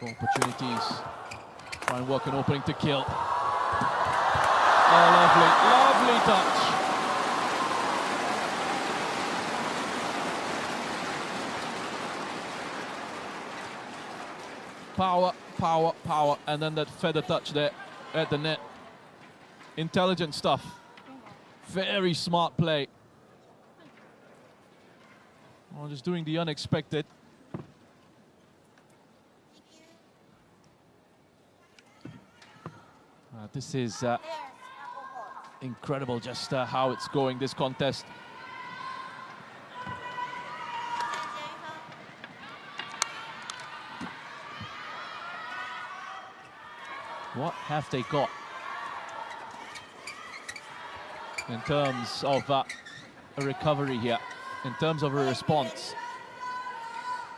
For opportunities. Try and work an opening to kill. Oh, lovely, lovely touch. Power, power, power, and then that feather touch there at the net. Intelligent stuff. Very smart play. Oh, just doing the unexpected. This is incredible, just how it's going, this contest. What have they got in terms of a recovery here, in terms of a response?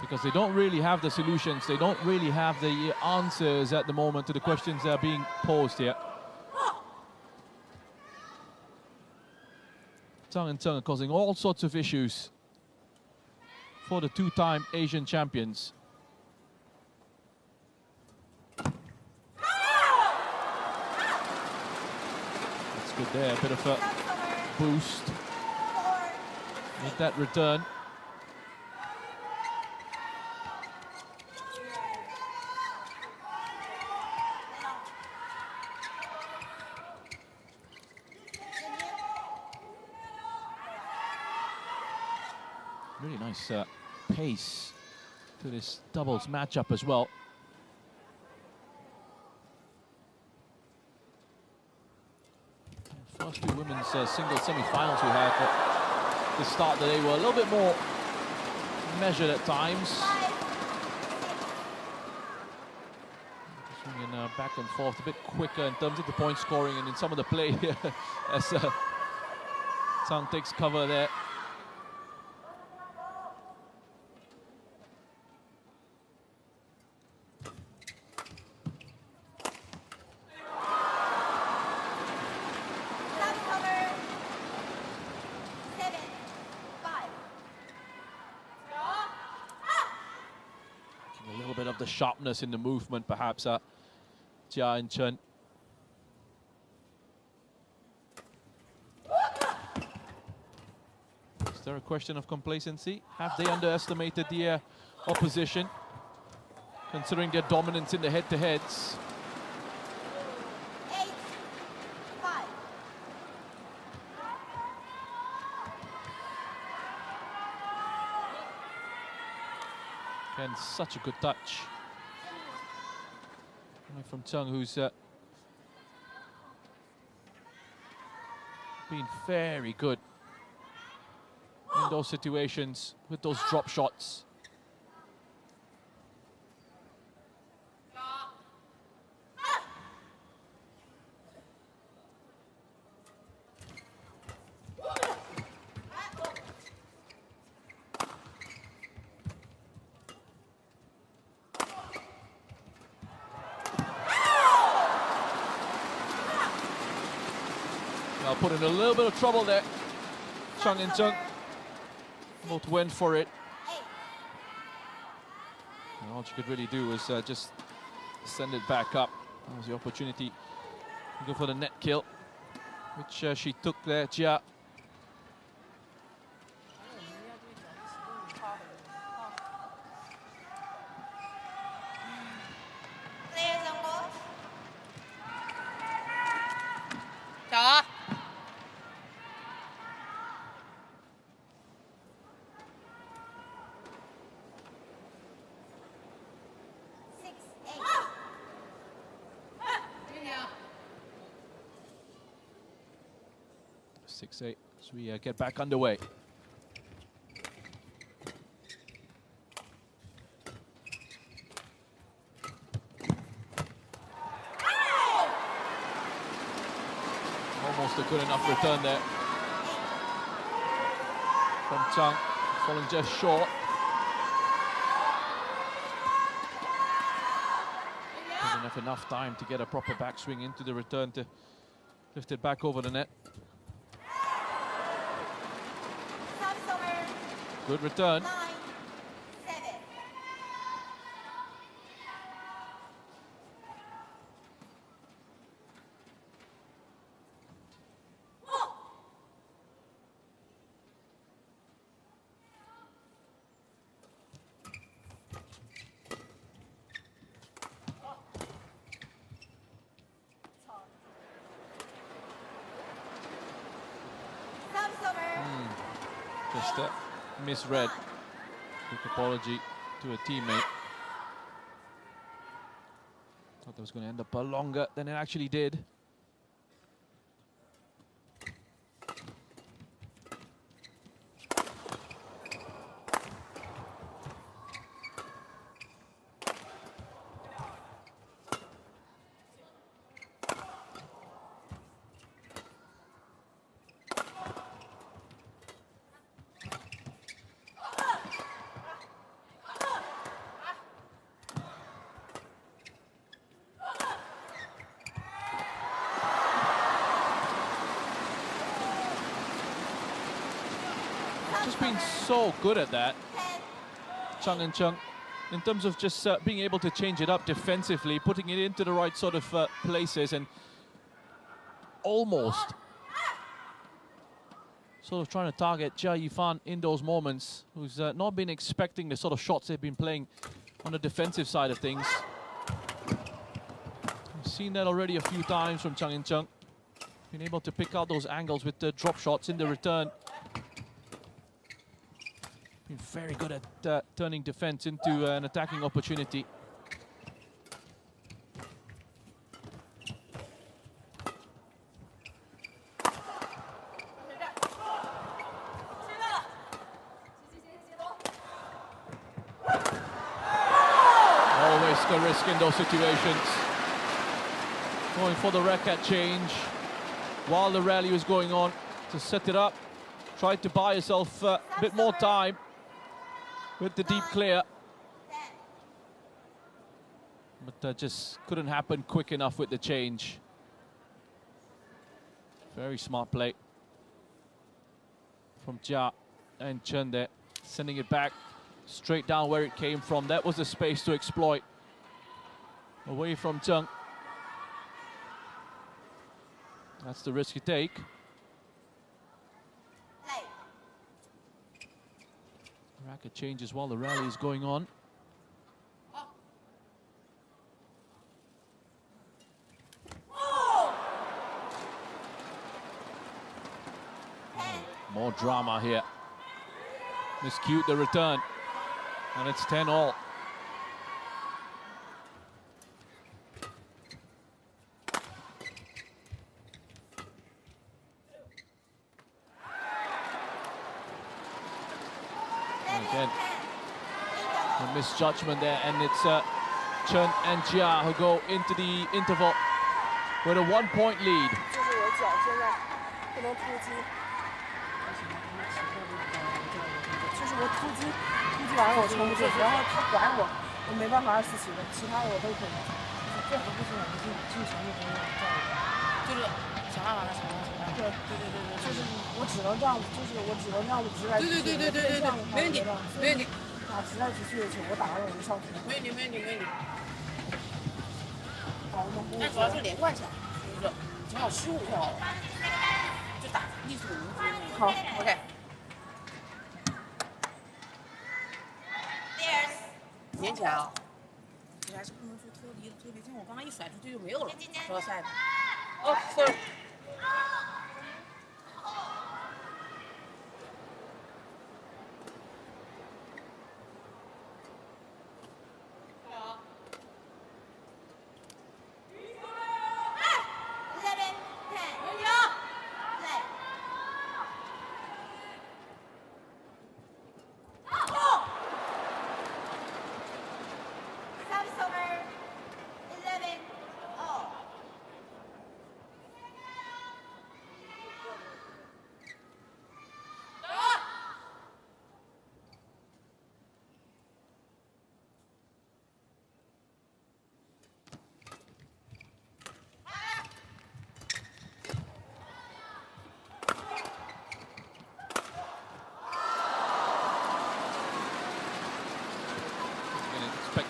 Because they don't really have the solutions, they don't really have the answers at the moment to the questions that are being posed here. ZHANG and ZHENG are causing all sorts of issues for the two-time Asian champions. That's good there, a bit of a boost with that return. Really nice pace to this doubles matchup as well. First two women's singles semi-finals we had at the start, that they were a little bit more measured at times. Swinging back and forth a bit quicker in terms of the point scoring and in some of the play here as ZHANG takes cover there. The sharpness in the movement, perhaps, Jiao and Chen. Is there a question of complacency? Have they underestimated the opposition, considering their dominance in the head-to-heads? And such a good touch from ZHANG, who's been very good in those situations with those drop shots. Put in a little bit of trouble there. Zhang and ZHENG both went for it. And all she could really do was just send it back up. That was the opportunity to go for the net kill, which she took there, Jiao. Six-eight, as we get back underway. Almost a good enough return there from ZHANG, falling just short. Didn't have enough time to get a proper backswing into the return to lift it back over the net. Good return. misread. Quick apology to a teammate. Thought that was going to end up longer than it actually did. Just been so good at that, Zhang and Cheng, in terms of just being able to change it up defensively, putting it into the right sort of places, and almost sort of trying to target Jia Yifan in those moments, who's not been expecting the sort of shots they've been playing on the defensive side of things. We've seen that already a few times from Zhang and Cheng. Been able to pick out those angles with the drop shots in the return. Been very good at turning defense into an attacking opportunity. Always the risk in those situations. Going for the racket change while the rally was going on to set it up. Tried to buy yourself a bit more time with the deep clear. But that just couldn't happen quick enough with the change. Very smart play from Jia and Chen there, sending it back straight down where it came from. That was the space to exploit. Away from Zheng. That's the risk you take. Racket changes while the rally is going on. More drama here. Miscued the return. And it's 10-all. Again, a misjudgment there, and it's Chen and Jia who go into the interval with a 1-point lead. 就是我脚现在不能突击，就是我突击完了我撑不住，然后他拐我没办法2次起的，其他的我都可以。这回不行，我们进球就不用这样。就是想办法的，想办法。对，就是我只能这样子，就是我只能这样子直来直去。对，没问题，没问题。打直来直去的球，我打完我就上去。没问题。好，我们那主要是连贯起来，就是正好15跳，就打力所无拘。好 ，OK。连起来啊！你还是不能说脱离，像我刚刚一甩出去就没有了。说到下一个。哦，sorry。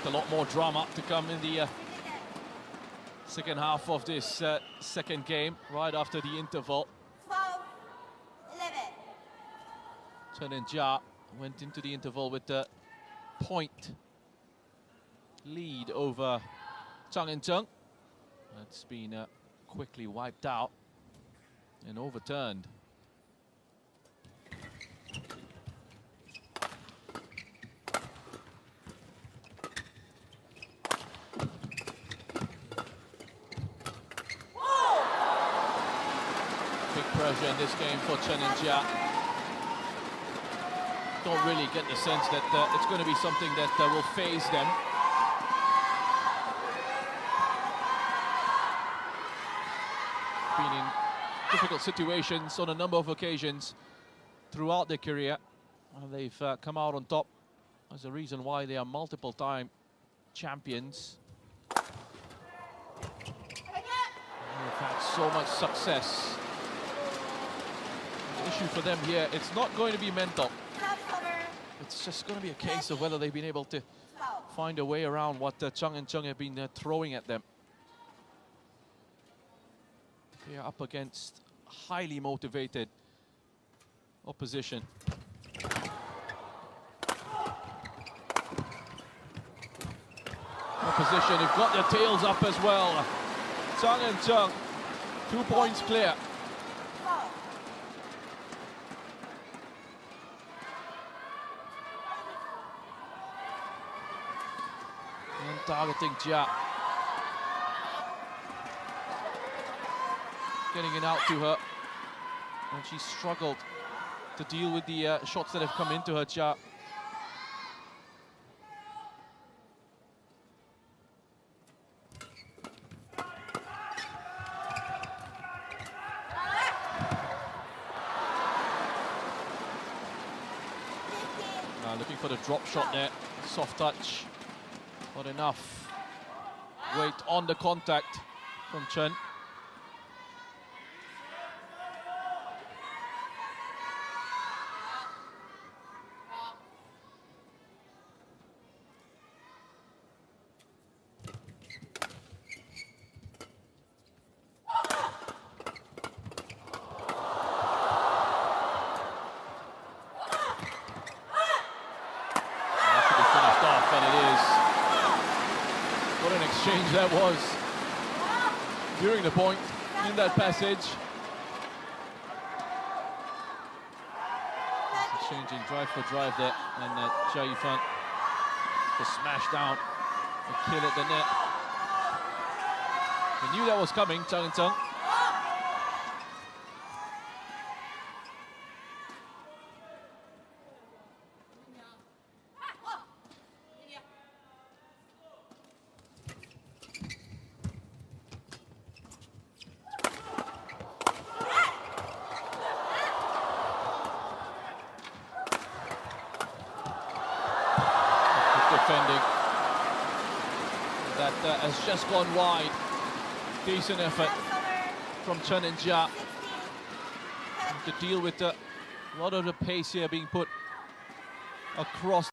A lot more drama to come in the second half of this second game, right after the interval. 12-11. Chen and Jia went into the interval with the point lead over Zhang and Zheng. That's been quickly wiped out and overturned. pressure in this game for Chen and Jia. Don't really get the sense that it's going to be something that will phase them. Been in difficult situations on a number of occasions throughout their career, and they've come out on top. There's a reason why they are multiple-time champions. They've had so much success. The issue for them here, it's not going to be mental. It's just going to be a case of whether they've been able to find a way around what Zhang and Zheng have been throwing at them. They are up against highly motivated opposition. Opposition have got their tails up as well. Zhang and Zheng, 2 points clear. And targeting Jia. Getting it out to her. And she struggled to deal with the shots that have come into her, Jia. Looking for the drop shot there. Soft touch. Not enough weight on the contact from Chen. That was during the point in that passage. Changing drive for drive there, and Xia Yifan to smash down and kill at the net. They knew that was coming, Zhang and Zheng. Defending that has just gone wide. Decent effort from Chen and Jia to deal with a lot of the pace here being put across.